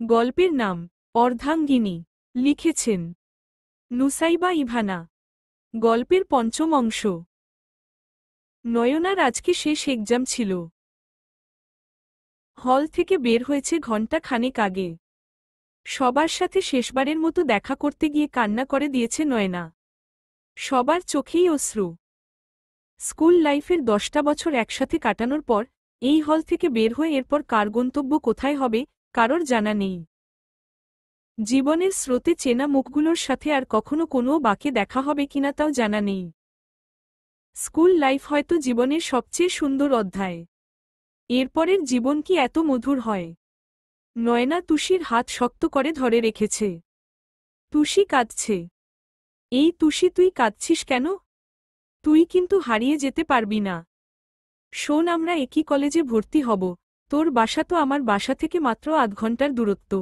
গল্পের নাম অর্ধাঙ্গিনী। লিখেছেন নুসাইবা ইভানা। গল্পের পঞ্চম অংশ। নয়নার আজকে শেষ এক্সাম ছিল। হল থেকে বের হয়েছে ঘণ্টা খানেক আগে। সবার সাথে শেষবারের মতো দেখা করতে গিয়ে কান্না করে দিয়েছে নয়না। সবার চোখেই অশ্রু। স্কুল লাইফের 10টা বছর একসাথে কাটানোর পর এই হল থেকে বের হয়ে এরপর কার গন্তব্য কোথায় হবে কারোর জানা নেই। জীবনের স্রোতে চেনা মুখগুলোর সাথে আর কখনো কোনো বাঁকে দেখা হবে কিনা তাও জানা নেই। স্কুল লাইফ হয়তো জীবনের সবচেয়ে সুন্দর অধ্যায়। এরপরের জীবন কি এত মধুর হয়? নয়না তুষির হাত শক্ত করে ধরে রেখেছে। তুষি কাঁদছে। এই তুষি, তুই কাঁদছিস কেন? তুই কিন্তু হারিয়ে যেতে পারবি না। শোন, আমরা একই কলেজে ভর্তি হব। তোর বাসা তো আমার বাসা থেকে মাত্র আধ ঘন্টার দূরত্ব।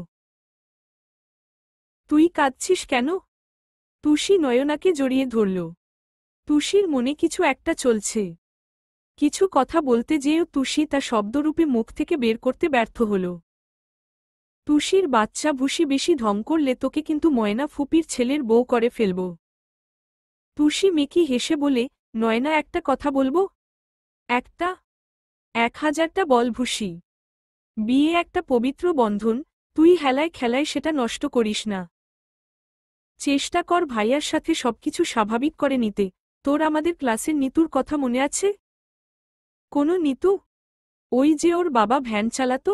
তুই কাঁদছিস কেন? তুষি নয়নাকে জড়িয়ে ধরল। তুষির মনে কিছু একটা চলছে। কিছু কথা বলতে যেয়েও তুষি তা শব্দরূপে মুখ থেকে বের করতে ব্যর্থ হল। তুষির বাচ্চা ভুসি বেশি ঢং করলে তোকে কিন্তু ময়না ফুপির ছেলের বউ করে ফেলব। তুষি মেকি হেসে বলে, নয়না একটা কথা বলবো? একটা? 1000টা বল ভুসি। বিয়ে একটা পবিত্র বন্ধন, তুই হেলায় খেলায় সেটা নষ্ট করিস না। চেষ্টা কর ভাইয়ার সাথে সবকিছু স্বাভাবিক করে নিতে। তোর আমাদের ক্লাসের নিতুর কথা মনে আছে? কোনো নিতু? ওই যে ওর বাবা ভ্যান চালাতো।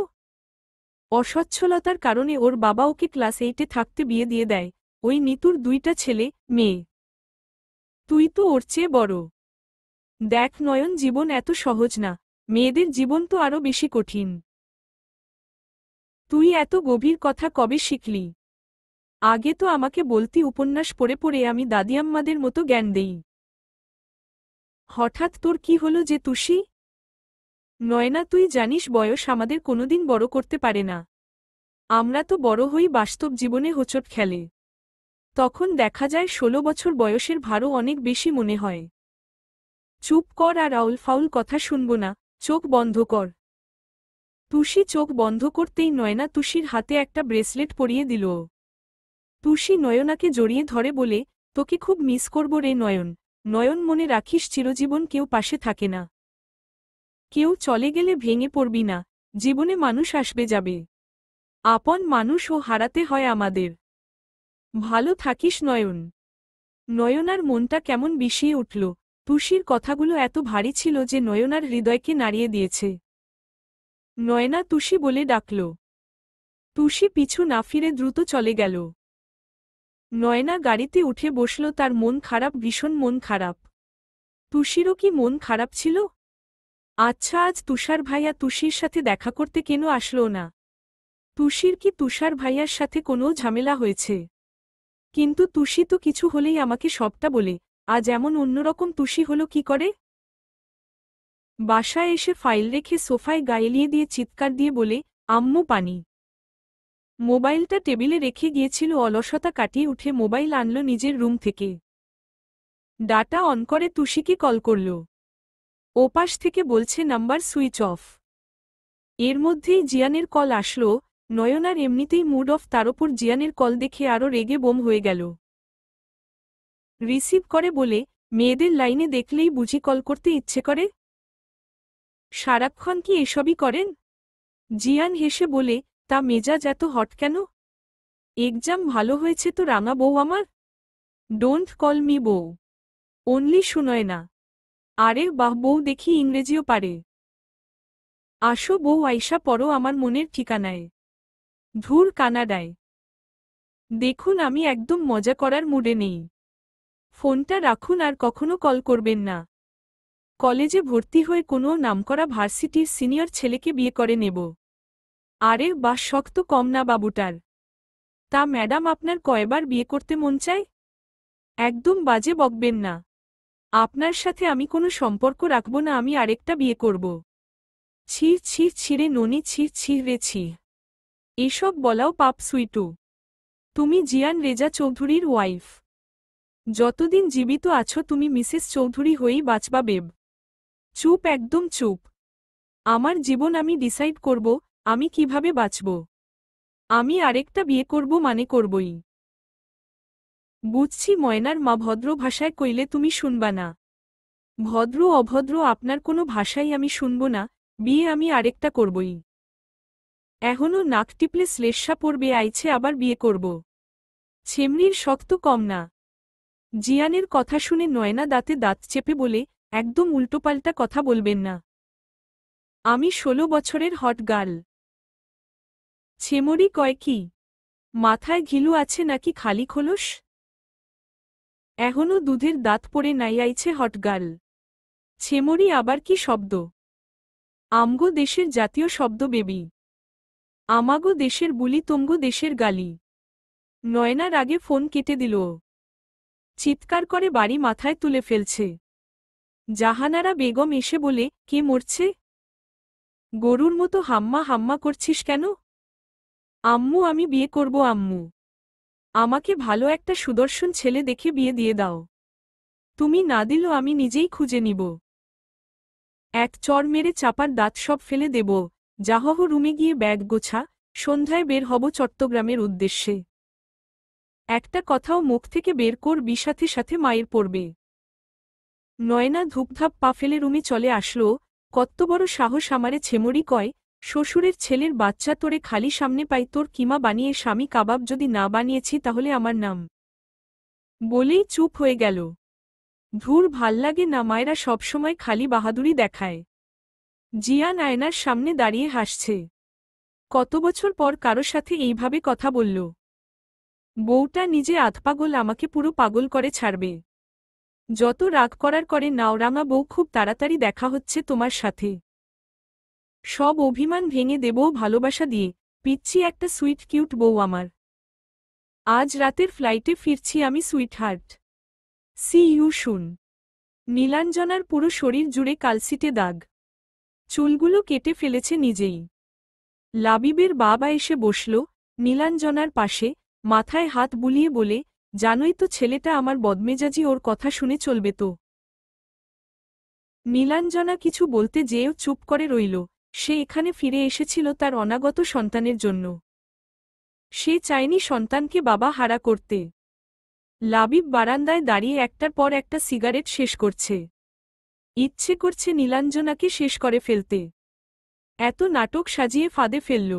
অসচ্ছলতার কারণে ওর বাবা ওকে ক্লাস 8-এ থাকতে বিয়ে দিয়ে দেয়। ওই নিতুর 2টা ছেলে মেয়ে। তুই তো ওর চেয়ে বড়। দেখ নয়ন, জীবন এত সহজ না। মেয়েদের জীবন তো আরও বেশি কঠিন। তুই এত গভীর কথা কবে শিখলি? আগে তো আমাকে বলতি, উপন্যাস পড়ে পড়ে আমি দাদিয়াম্মাদের মতো জ্ঞান দেই। হঠাৎ তোর কি হলো যে তুষি? নয়না, তুই জানিস বয়স আমাদের কোনোদিন বড় করতে পারে না। আমরা তো বড় হই বাস্তব জীবনে হোঁচট খেলে। তখন দেখা যায় 16 বছর বয়সের ভারও অনেক বেশি মনে হয়। চুপ কর, আর আউল ফাউল কথা শুনব না। চোখ বন্ধ কর। তুষি চোখ বন্ধ করতেই নয়না তুষির হাতে একটা ব্রেসলেট পরিয়ে দিল। তুষি নয়নাকে জড়িয়ে ধরে বলে, তোকে খুব মিস করব রে নয়ন। নয়ন, মনে রাখিস চিরজীবন কেউ পাশে থাকে না। কেউ চলে গেলে ভেঙে পড়বি না। জীবনে মানুষ আসবে যাবে। আপন মানুষও হারাতে হয় আমাদের। ভালো থাকিস নয়ন। নয়নার মনটা কেমন বিষিয়ে উঠল। তুষির কথাগুলো এত ভারী ছিল যে নয়নার হৃদয়কে নাড়িয়ে দিয়েছে। নয়না, তুষি বলে ডাকল। তুষি পিছু না ফিরে দ্রুত চলে গেল। নয়না গাড়িতে উঠে বসল। তার মন খারাপ, ভীষণ মন খারাপ। তুষিরও কি মন খারাপ ছিল? আচ্ছা, আজ তুষার ভাইয়া তুষির সাথে দেখা করতে কেন আসলো না? তুষির কি তুষার ভাইয়ার সাথে কোনো ঝামেলা হয়েছে? কিন্তু তুষি তো কিছু হলেই আমাকে সবটা বলে। আজ এমন অন্যরকম তুষি হলো কি করে? বাসায় এসে ফাইল রেখে সোফায় গায়েলিয়ে দিয়ে চিৎকার দিয়ে বলে, আম্মু পানি। মোবাইলটা টেবিলে রেখে গিয়েছিল। অলসতা কাটিয়ে উঠে মোবাইল আনল নিজের রুম থেকে। ডাটা অন করে তুষিকে কল করল। ওপাশ থেকে বলছে নাম্বার সুইচ অফ। এর মধ্যেই জিয়ানের কল আসলো। নয়নার এমনিতেই মুড অফ, তার ওপর জিয়ানের কল দেখে আরও রেগে বোম হয়ে গেল। রিসিভ করে বলে, মেয়েদের লাইনে দেখলেই বুঝি কল করতে ইচ্ছে করে? সারাক্ষণ কি এসবই করেন? জিয়ান হেসে বলে, তা মেজাজ এত হট কেন? এক্সাম ভালো হয়েছে তো রাঙা বউ আমার। ডোন্ট কল মি বউ, অনলি শুনয় না। আরে বাহ, বউ দেখি ইংরেজিও পারে। আসো বউ, আইসা পড়ো আমার মনের ঠিকানায়। ধুর কানাডায়। দেখুন, আমি একদম মজা করার মুডে নেই। ফোনটা রাখুন, আর কখনো কল করবেন না। কলেজে ভর্তি হয়ে কোনো নামকরা ভার্সিটির সিনিয়র ছেলেকে বিয়ে করে নেব। আরে বাহ, শক্ত কম না বাবুটার। তা ম্যাডাম, আপনার কয়বার বিয়ে করতে মন চায়? একদম বাজে বকবেন না। আপনার সাথে আমি কোনো সম্পর্ক রাখব না, আমি আরেকটা বিয়ে করব। ছি ছি ছিঁড়ে ননি, ছি ছি রে ছি। এসব বলাও পাপ সুইটু। তুমি জিয়ান রেজা চৌধুরীর ওয়াইফ। যতদিন জীবিত আছো তুমি মিসেস চৌধুরী হয়েই বাঁচবা বেব। চুপ, একদম চুপ। আমার জীবন আমি ডিসাইড করব, আমি কিভাবে বাঁচব। আমি আরেকটা বিয়ে করব মানে করবই। বুঝছি ময়নার মা ভদ্র ভাষায় কইলে তুমি শুনবা না। ভদ্র অভদ্র আপনার কোনো ভাষাই আমি শুনব না, বিয়ে আমি আরেকটা করবই। এখনও নাক টিপলে শ্লেষ্মা পড়বে আইছে আবার বিয়ে করব। ছেমনির শক্ত কম না। জিয়ানের কথা শুনে নয়না দাঁতে দাঁত চেপে বলে, একদম উল্টোপাল্টা কথা বলবেন না। আমি ১৬ বছরের হট গার্ল। ছেমরি কয় কি? মাথায় ঘিলু আছে নাকি খালি খোলস? এখনও দুধের দাঁত পড়ে নাই আইছে হট গার্ল। ছেমরি আবার কি শব্দ? আমগো দেশের জাতীয় শব্দ বেবি। আমাগো দেশের বুলি তোমগো দেশের গালি। নয়নার আগে ফোন কেটে দিল। চিৎকার করে বাড়ি মাথায় তুলে ফেলছে। জাহানারা বেগম এসে বলে, কে মরছে? গরুর মতো হাম্মা হাম্মা করছিস কেন? আম্মু আমি বিয়ে করব আম্মু। আমাকে ভালো একটা সুদর্শন ছেলে দেখে বিয়ে দিয়ে দাও। তুমি না দিলেও আমি নিজেই খুঁজে নিব। এক চড় মেরে চাপার দাঁত সব ফেলে দেব। যাহহ রুমে গিয়ে ব্যাগ গোছা, সন্ধ্যায় বের হব চট্টগ্রামের উদ্দেশ্যে। একটা কথাও মুখ থেকে বের করবি, সাথে সাথে মায়ের পড়বে। নয়না ধূপধাপ পা ফেলে রুমে চলে আসলো। কত্ত বড় সাহস আমারে ছেমরি কয়, শ্বশুরের ছেলের বাচ্চা তোরে খালি সামনে পাই, তোর কিমা বানিয়ে স্বামী কাবাব যদি না বানিয়েছি তাহলে আমার নাম। বলেই চুপ হয়ে গেল। ধুর ভাল্লাগে না, মায়েরা সবসময় খালি বাহাদুরি দেখায়। জিয়ান আয়নার সামনে দাঁড়িয়ে হাসছে। কত বছর পর কারো সাথে এইভাবে কথা বলল। বউটা নিজে আধপাগল, আমাকে পুরো পাগল করে ছাড়বে। যত রাগ করার করে নাও রাঙা বউ, খুব তাড়াতাড়ি দেখা হচ্ছে তোমার সাথে। সব অভিমান ভেঙে দেবও ভালোবাসা দিয়ে। পিচ্ছি একটা সুইট কিউট বউ আমার। আজ রাতের ফ্লাইটে ফিরছি আমি সুইটহার্ট। সি ইউ শুন। নীলাঞ্জনার পুরো শরীর জুড়ে কালসিটে দাগ। চুলগুলো কেটে ফেলেছে নিজেই। লাবিবের বাবা এসে বসল নীলাঞ্জনার পাশে, মাথায় হাত বুলিয়ে বলে, জানোই তো ছেলেটা আমার বদমেজাজি, ওর কথা শুনে চলবে তো। নীলাঞ্জনা কিছু বলতে যেয়েও চুপ করে রইল। সে এখানে ফিরে এসেছিল তার অনাগত সন্তানের জন্য। সে চায়নি সন্তানকে বাবা হারা করতে। লাবিব বারান্দায় দাঁড়িয়ে একটার পর একটা সিগারেট শেষ করছে। ইচ্ছে করছে নীলাঞ্জনাকে শেষ করে ফেলতে। এত নাটক সাজিয়ে ফাঁদে ফেলল,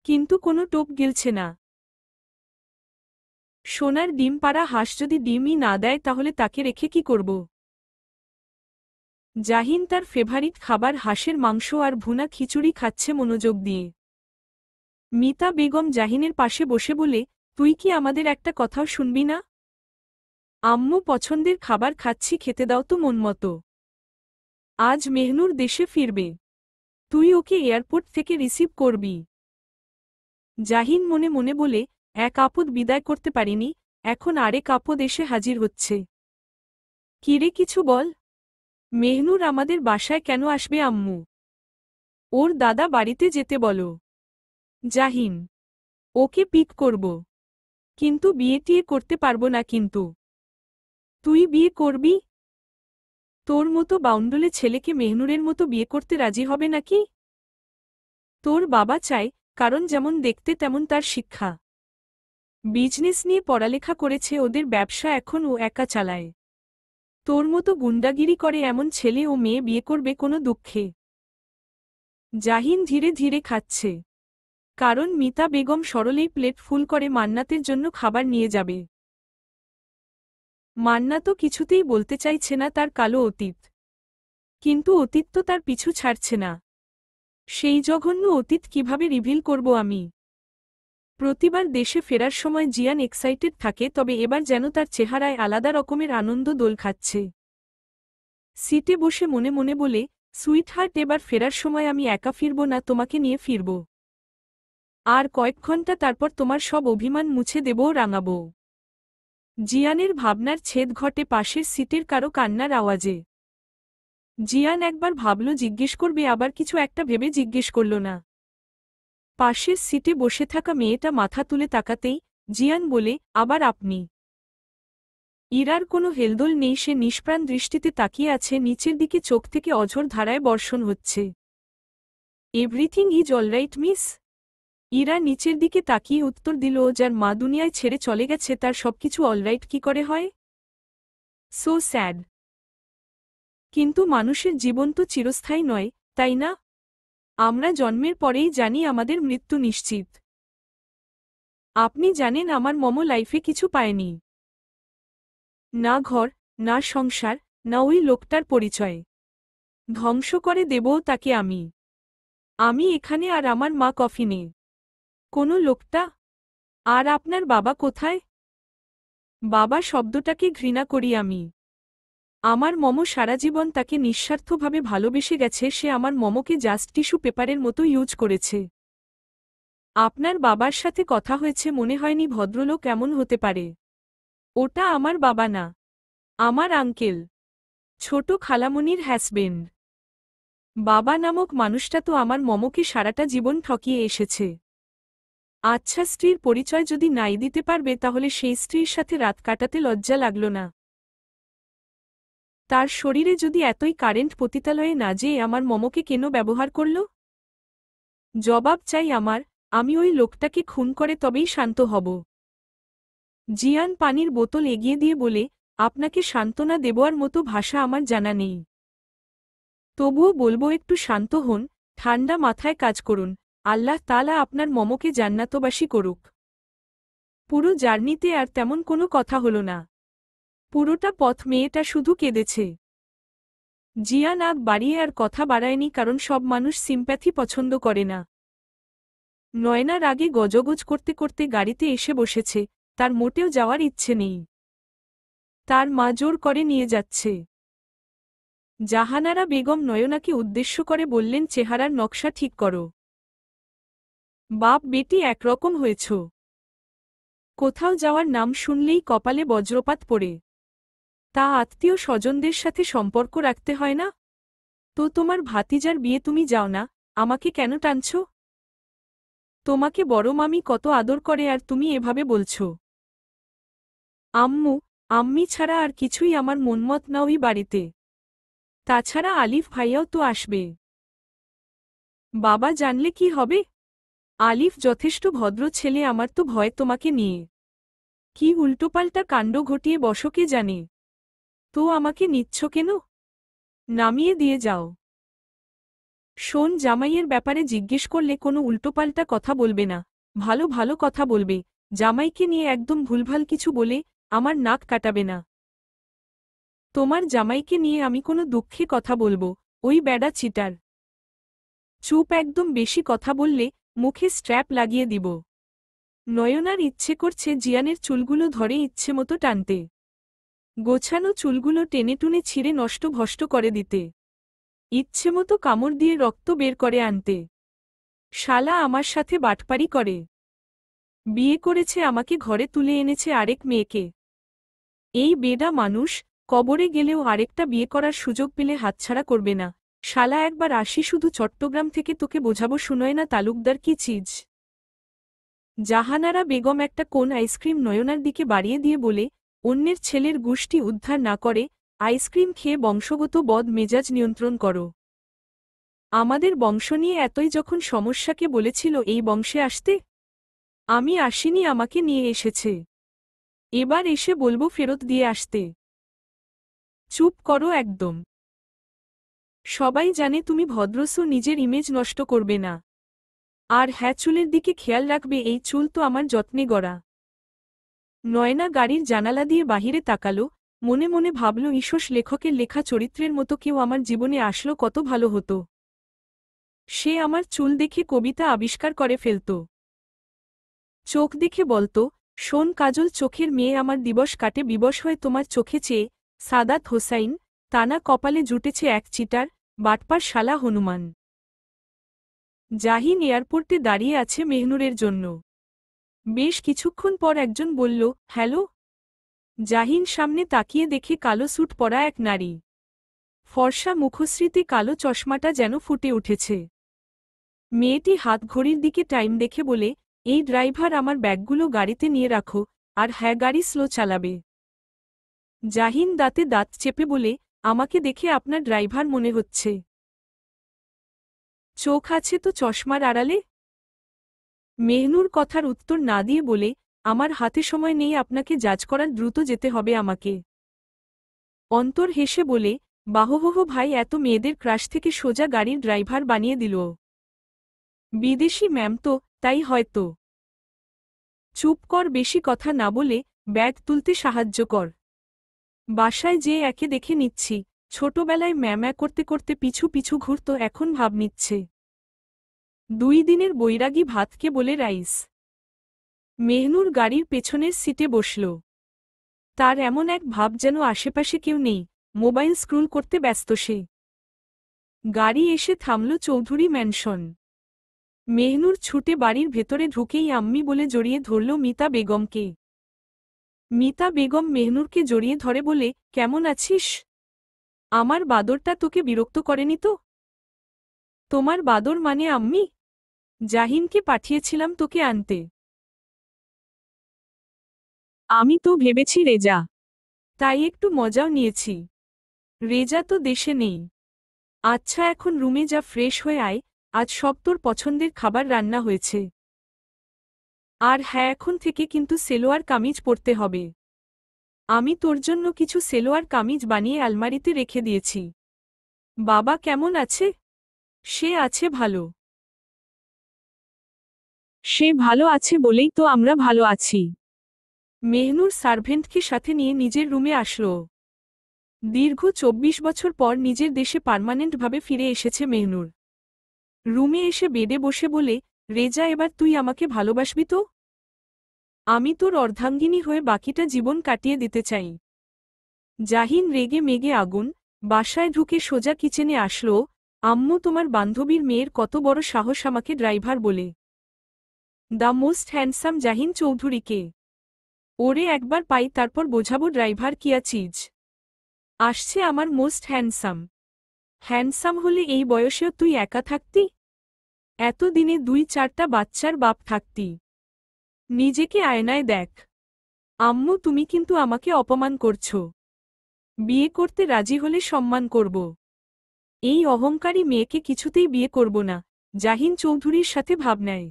কিন্তু কোনো টোপ গিলছে না। সোনার ডিম পাড়া হাঁস যদি ডিমই না দেয় তাহলে তাকে রেখে কি করব? জাহিন তার ফেভারিট খাবার হাঁসের মাংস আর ভুনা খিচুড়ি খাচ্ছে মনোযোগ দিয়ে। মিতা বেগম জাহিনের পাশে বসে বলে, তুই কি আমাদের একটা কথাও শুনবি না? আম্মু পছন্দের খাবার খাচ্ছি, খেতে দাও তো মন মতো। আজ মেহনুর দেশে ফিরবে। তুই ওকে এয়ারপোর্ট থেকে রিসিভ করবি। জাহিন মনে মনে বলে, এক আপদ বিদায় করতে পারিনি, এখন আরেক আপদ এসে হাজির হচ্ছে। কিরে কিছু বল। মেহনুর আমাদের বাসায় কেন আসবে আম্মু? ওর দাদা বাড়িতে যেতে বলো। জাহিন, ওকে পিক করব। কিন্তু বিয়ে টিয়ে করতে পারবো না। কিন্তু তুই বিয়ে করবি? তোর মতো বাউন্ডলে ছেলেকে মেহনুরের মতো বিয়ে করতে রাজি হবে নাকি? তোর বাবা চায়, কারণ যেমন দেখতে তেমন তার শিক্ষা। বিজনেস নিয়ে পড়ালেখা করেছে, ওদের ব্যবসা এখন ও একা চালায়। তোর মতো গুন্ডাগিরি করে এমন ছেলে ও মেয়ে বিয়ে করবে কোনো দুঃখে? জাহিন ধীরে ধীরে খাচ্ছে, কারণ মিতা বেগম সরলেই প্লেট ফুল করে মান্নাতের জন্য খাবার নিয়ে যাবে। মান্না তো কিছুতেই বলতে চাইছে না তার কালো অতীত, কিন্তু অতীত তো তার পিছু ছাড়ছে না। সেই জঘন্য অতীত কিভাবে রিভিল করব আমি? প্রতিবার দেশে ফেরার সময় জিয়ান এক্সাইটেড থাকে, তবে এবার যেন তার চেহারায় আলাদা রকমের আনন্দ দোল খাচ্ছে। সিটে বসে মনে মনে বলে, সুইটহার্ট, এবার ফেরার সময় আমি একা ফিরব না, তোমাকে নিয়ে ফিরব। আর কয়েক ঘন্টা তারপর তোমার সব অভিমান মুছে দেব ও রাঙাব। জিয়ানের ভাবনার ছেদ ঘটে পাশের সিটের কারো কান্নার আওয়াজে। জিয়ান একবার ভাবল জিজ্ঞেস করবে, আবার কিছু একটা ভেবে জিজ্ঞেস করল না। পাশের সিটে বসে থাকা মেয়েটা মাথা তুলে তাকাতেই জিয়ান বলে, আবার আপনি? ইরার কোনো হেলদোল নেই, সে নিষ্প্রাণ দৃষ্টিতে তাকিয়ে আছে নিচের দিকে, চোখ থেকে অঝোর ধারায় বর্ষণ হচ্ছে। Everything is alright miss? Ira নিচের দিকে তাকিয়ে উত্তর দিল, যার মা দুনিয়ায় ছেড়ে চলে গেছে তার সবকিছু অলরাইট কি করে হয়? So sad. কিন্তু মানুষের জীবন তো চিরস্থায়ী নয়, তাই না? আমরা জন্মের পরেই জানি আমাদের মৃত্যু নিশ্চিত। আপনি জানেন আমার মম লাইফে কিছু পায়নি। না ঘর, না সংসার, না ওই লোকটার পরিচয়। ধ্বংস করে দেবও তাকে আমি। আমি এখানে আর আমার মা কফিনে। কোনো লোকটা? আর আপনার বাবা কোথায়? বাবা শব্দটাকে ঘৃণা করি আমি। আমার মম সারা জীবন তাকে নিঃস্বার্থভাবে ভালোবেসে গেছে, সে আমার মমকে জাস্ট টিস্যু পেপারের মতো ইউজ করেছে। আপনার বাবার সাথে কথা হয়েছে, মনে হয়নি ভদ্রলোক এমন হতে পারে। ওটা আমার বাবা না, আমার আঙ্কেল, ছোট খালামণির হ্যাসবেন্ড। বাবা নামক মানুষটা তো আমার মমকে সারাটা জীবন ঠকিয়ে এসেছে। আচ্ছা, স্ত্রীর পরিচয় যদি নাই দিতে পারবে তাহলে সেই স্ত্রীর সাথে রাত কাটাতে লজ্জা লাগল না? তার শরীরে যদি এতই কারেন্ট পতিতালয়ে না যেয়ে আমার মমকে কেন ব্যবহার করল? জবাব চাই আমার। আমি ওই লোকটাকে খুন করে তবেই শান্ত হব। জিয়ান পানির বোতল এগিয়ে দিয়ে বলে, আপনাকে সান্ত্বনা দেবার মতো ভাষা আমার জানা নেই। তবুও বলবো একটু শান্ত হন, ঠান্ডা মাথায় কাজ করুন। আল্লাহ তাআলা আপনার মমকে জান্নাতবাসী করুক। পুরো জার্নিতে আর তেমন কোনো কথা হলো না। পুরোটা পথ মেয়েটা শুধু কেঁদেছে। জিয়ান আগ বাড়িয়ে আর কথা বাড়ায়নি, কারণ সব মানুষ সিম্প্যাথি পছন্দ করে না। নয়না রাগে গজগজ করতে করতে গাড়িতে এসে বসেছে, তার মোটেও যাওয়ার ইচ্ছে নেই। তার মা জোর করে নিয়ে যাচ্ছে। জাহানারা বেগম নয়নাকে উদ্দেশ্য করে বললেন, চেহারার নকশা ঠিক করো। বাপ বেটি একরকম হয়েছ। কোথাও যাওয়ার নাম শুনলেই কপালে বজ্রপাত পড়ে। তা আত্মীয় স্বজনদের সাথে সম্পর্ক রাখতে হয় না? তো তোমার ভাতিজার বিয়ে তুমি যাও না, আমাকে কেন টানছ? তোমাকে বড় মামি কত আদর করে আর তুমি এভাবে বলছ? আম্মু, আম্মি ছাড়া আর কিছুই আমার মনমত না ওই বাড়িতে। তাছাড়া আলিফ ভাইয়াও তো আসবে। বাবা জানলে কি হবে? আলিফ যথেষ্ট ভদ্র ছেলে, আমার তো ভয় তোমাকে নিয়ে। কি উল্টোপাল্টা কাণ্ড ঘটিয়ে বসো কে জানে। তো আমাকে নিচ্ছ কেন? নামিয়ে দিয়ে যাও। শোন, জামাইয়ের ব্যাপারে জিজ্ঞেস করলে কোনো উল্টোপাল্টা কথা বলবে না, ভালো ভালো কথা বলবে। জামাইকে নিয়ে একদম ভুলভাল কিছু বলে আমার নাক কাটাবে না। তোমার জামাইকে নিয়ে আমি কোনো দুঃখে কথা বলবো? ওই বেডা চিটার। চুপ একদম, বেশি কথা বললে মুখে স্ট্র্যাপ লাগিয়ে দিব। নয়নার ইচ্ছে করছে জিয়ানের চুলগুলো ধরে ইচ্ছে মতো টানতে, গোছানো চুলগুলো টেনে টুনে ছিঁড়ে নষ্ট ভষ্ট করে দিতে, ইচ্ছে মতো কামড় দিয়ে রক্ত বের করে আনতে। শালা আমার সাথে বাটপারি করে। বিয়ে করেছে আমাকে, ঘরে তুলে এনেছে আরেক মেয়েকে। এই বেডা মানুষ কবরে গেলেও আরেকটা বিয়ে করার সুযোগ পেলে হাতছাড়া করবে না। শালা একবার আসি শুধু চট্টগ্রাম থেকে, তোকে বোঝাবো সুনয়না তালুকদার কি চিজ। জাহানারা বেগম একটা কোন আইসক্রিম নয়নার দিকে বাড়িয়ে দিয়ে বলে, অন্যের ছেলের গুষ্টি উদ্ধার না করে আইসক্রিম খেয়ে বংশগত বদ মেজাজ নিয়ন্ত্রণ করো। আমাদের বংশ নিয়ে এতই যখন সমস্যাকে বলেছিল এই বংশে আসতে। আমি আসিনি, আমাকে নিয়ে এসেছে। এবার এসে বলবো ফেরত দিয়ে আসতে। চুপ করো একদম। সবাই জানে তুমি ভদ্রসো, নিজের ইমেজ নষ্ট করবে না। আর হ্যাঁ, চুলের দিকে খেয়াল রাখবে, এই চুল তো আমার যত্নে গড়া। নয়না গাড়ির জানালা দিয়ে বাহিরে তাকালো, মনে মনে ভাবল, ঈশস লেখকের লেখা চরিত্রের মতো কেউ আমার জীবনে আসলো কত ভালো হতো। সে আমার চুল দেখে কবিতা আবিষ্কার করে ফেলত। চোখ দেখে বলতো, শোন কাজল, চোখের মেয়ে আমার দিবস কাটে বিবশ হয়ে তোমার চোখে চেয়ে। সাদাত হোসাইন, তানা কপালে জুটেছে এক চিটার, বাটপার শালা হনুমান। জাহিন এয়ারপোর্টে দাঁড়িয়ে আছে মেহনুরের জন্য। বেশ কিছুক্ষণ পর একজন বলল, হ্যালো। জাহিন সামনে তাকিয়ে দেখে কালো স্যুট পরা এক নারী। ফর্সা মুখশ্রীতে কালো চশমাটা যেন ফুটে উঠেছে। মেয়েটি হাত ঘড়ির দিকে টাইম দেখে বলে, এই ড্রাইভার আমার ব্যাগগুলো গাড়িতে নিয়ে রাখো, আর হ্যাঁ, গাড়ি স্লো চালাবে। জাহিন দাঁতে দাঁত চেপে বলে, আমাকে দেখে আপনার ড্রাইভার মনে হচ্ছে। চোখ আছে তো চশমার আড়ালে? মেহনুর কথার উত্তর না দিয়ে বলে, আমার হাতে সময় নেই, আপনাকে জাজ করার, দ্রুত যেতে হবে আমাকে। অন্তর হেসে বলে, বাহহহ ভাই, এত মেয়েদের ক্রাশ থেকে সোজা গাড়ির ড্রাইভার বানিয়ে দিল। বিদেশি ম্যাম তো, তাই হয়তো। চুপ কর, বেশি কথা না বলে ব্যাগ তুলতে সাহায্য কর। বাসায় যে একে দেখে নিচ্ছি, ছোটবেলায় ম্যামা করতে করতে পিছু পিছু ঘুরত, এখন ভাব নিচ্ছে। 2 দিনের বৈরাগী ভাতকে বলে রাইস। মেহনুর গাড়ির পেছনের সিটে বসল। তার এমন এক ভাব যেন আশেপাশে কেউ নেই, মোবাইল স্ক্রোল করতে ব্যস্ত সে। গাড়ি এসে থামল চৌধুরী ম্যানশন। মেহনুর ছুটে বাড়ির ভেতরে ঢুকেই আম্মি বলে জড়িয়ে ধরল মিতা বেগমকে। মিতা বেগম মেহনুরকে জড়িয়ে ধরে বলে, কেমন আছিস? আমার বাদরটা তোকে বিরক্ত করেনি তো? তোমার বাদর মানে আম্মি? জাহিনকে পাঠিয়েছিলাম তোকে আনতে। আমি তো ভেবেছি রেজা, তাই একটু মজাও নিয়েছি। রেজা তো দেশে নেই। আচ্ছা, এখন রুমে যা, ফ্রেশ হয়ে আয়, আজ সব তোর পছন্দের খাবার রান্না হয়েছে। আর হ্যাঁ, এখন থেকে কিন্তু সেলোয়ার কামিজ পরতে হবে। আমি তোর জন্য কিছু সেলোয়ার কামিজ বানিয়ে আলমারিতে রেখে দিয়েছি। বাবা কেমন আছে? সে আছে ভালো। সে ভালো আছে বলেই তো আমরা ভালো আছি। মেহনুর সার্ভেন্টকে সাথে নিয়ে নিজের রুমে আসলো। দীর্ঘ 24 বছর পর নিজের দেশে পার্মানেন্টভাবে ফিরে এসেছে মেহনুর। রুমে এসে বেডে বসে বলে, রেজা, এবার তুই আমাকে ভালোবাসবি তো? আমি তোর অর্ধাঙ্গিনী হয়ে বাকিটা জীবন কাটিয়ে দিতে চাই। জাহিন রেগে মেগে আগুন। বাসায় ঢুকে সোজা কিচেনে আসলো। আম্মু, তোমার বান্ধবীর মেয়ের কত বড় সাহস আমাকে ড্রাইভার বলে। দ্য মোস্ট হ্যান্ডসাম জাহিন চৌধুরীকে। ওরে একবার পাই, তারপর বোঝাবো ড্রাইভার কিয়া চিজ। আসছে আমার মোস্ট হ্যান্ডসাম। হ্যান্ডসাম হলে এই বয়সেও তুই একা থাকতি? এতদিনে 2-4টা বাচ্চার বাপ থাকতি। নিজেকে আয়নায় দেখ। আম্মু, তুমি কিন্তু আমাকে অপমান করছো। বিয়ে করতে রাজি হলে সম্মান করব। এই অহংকারী মেয়েকে কিছুতেই বিয়ে করব না, জাহিন চৌধুরীর সাথে ভাব নেয়।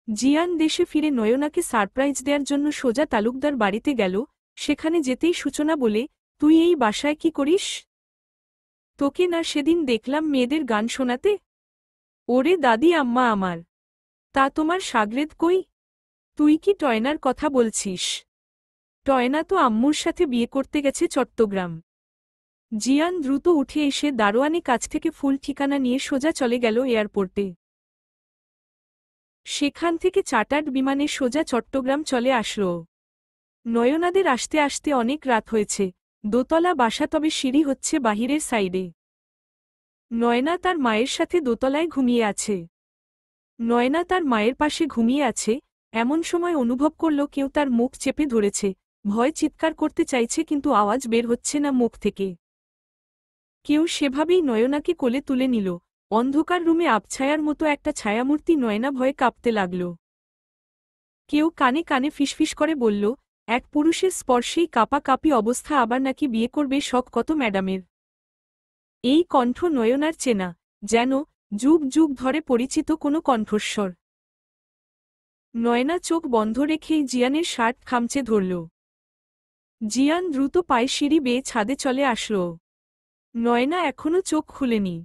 জিয়ান দেশে ফিরে নয়নাকে সারপ্রাইজ দেওয়ার জন্য সোজা তালুকদার বাড়িতে গেল। সেখানে যেতেই সূচনা বলে, তুই এই বাসায় কি করিস? তোকে না সেদিন দেখলাম মেয়েদের গান শোনাতে? ওরে দাদি আম্মা আমার। তা তোমার সাগরেদ কই? তুই কি টয়নার কথা বলছিস? টয়না তো আম্মুর সাথে বিয়ে করতে গেছে চট্টগ্রাম। জিয়ান দ্রুত উঠে এসে দারোয়ানি কাছ থেকে ফুল ঠিকানা নিয়ে সোজা চলে গেল এয়ারপোর্টে। সেখান থেকে চার্টার্ড বিমানে সোজা চট্টগ্রাম চলে আসলো। নয়নাদের আসতে আসতে অনেক রাত হয়েছে। দোতলা বাসা, তবে সিঁড়ি হচ্ছে বাহিরের সাইডে। নয়না তার মায়ের সাথে দোতলায় ঘুমিয়ে আছে। নয়না তার মায়ের পাশে ঘুমিয়ে আছে, এমন সময় অনুভব করল কেউ তার মুখ চেপে ধরেছে। ভয় চিৎকার করতে চাইছে, কিন্তু আওয়াজ বের হচ্ছে না মুখ থেকে। কেউ সেভাবেই নয়নাকে কোলে তুলে নিল। অন্ধকার রুমে আবছায়ার মতো একটা ছায়ামূর্তি। নয়না ভয়ে কাঁপতে লাগল। কেউ কানে কানে ফিসফিস করে বলল, এক পুরুষের স্পর্শেই কাঁপাকাঁপি অবস্থা, আবার নাকি বিয়ে করবে শখ কত ম্যাডামের। এই কণ্ঠ নয়নার চেনা, যেন যুগ যুগ ধরে পরিচিত কোনো কণ্ঠস্বর। নয়না চোখ বন্ধ রেখেই জিয়ানের শার্ট খামচে ধরল। জিয়ান দ্রুত পায়ে সিঁড়ি বেয়ে ছাদে চলে আসল। নয়না এখনো চোখ খুলেনি।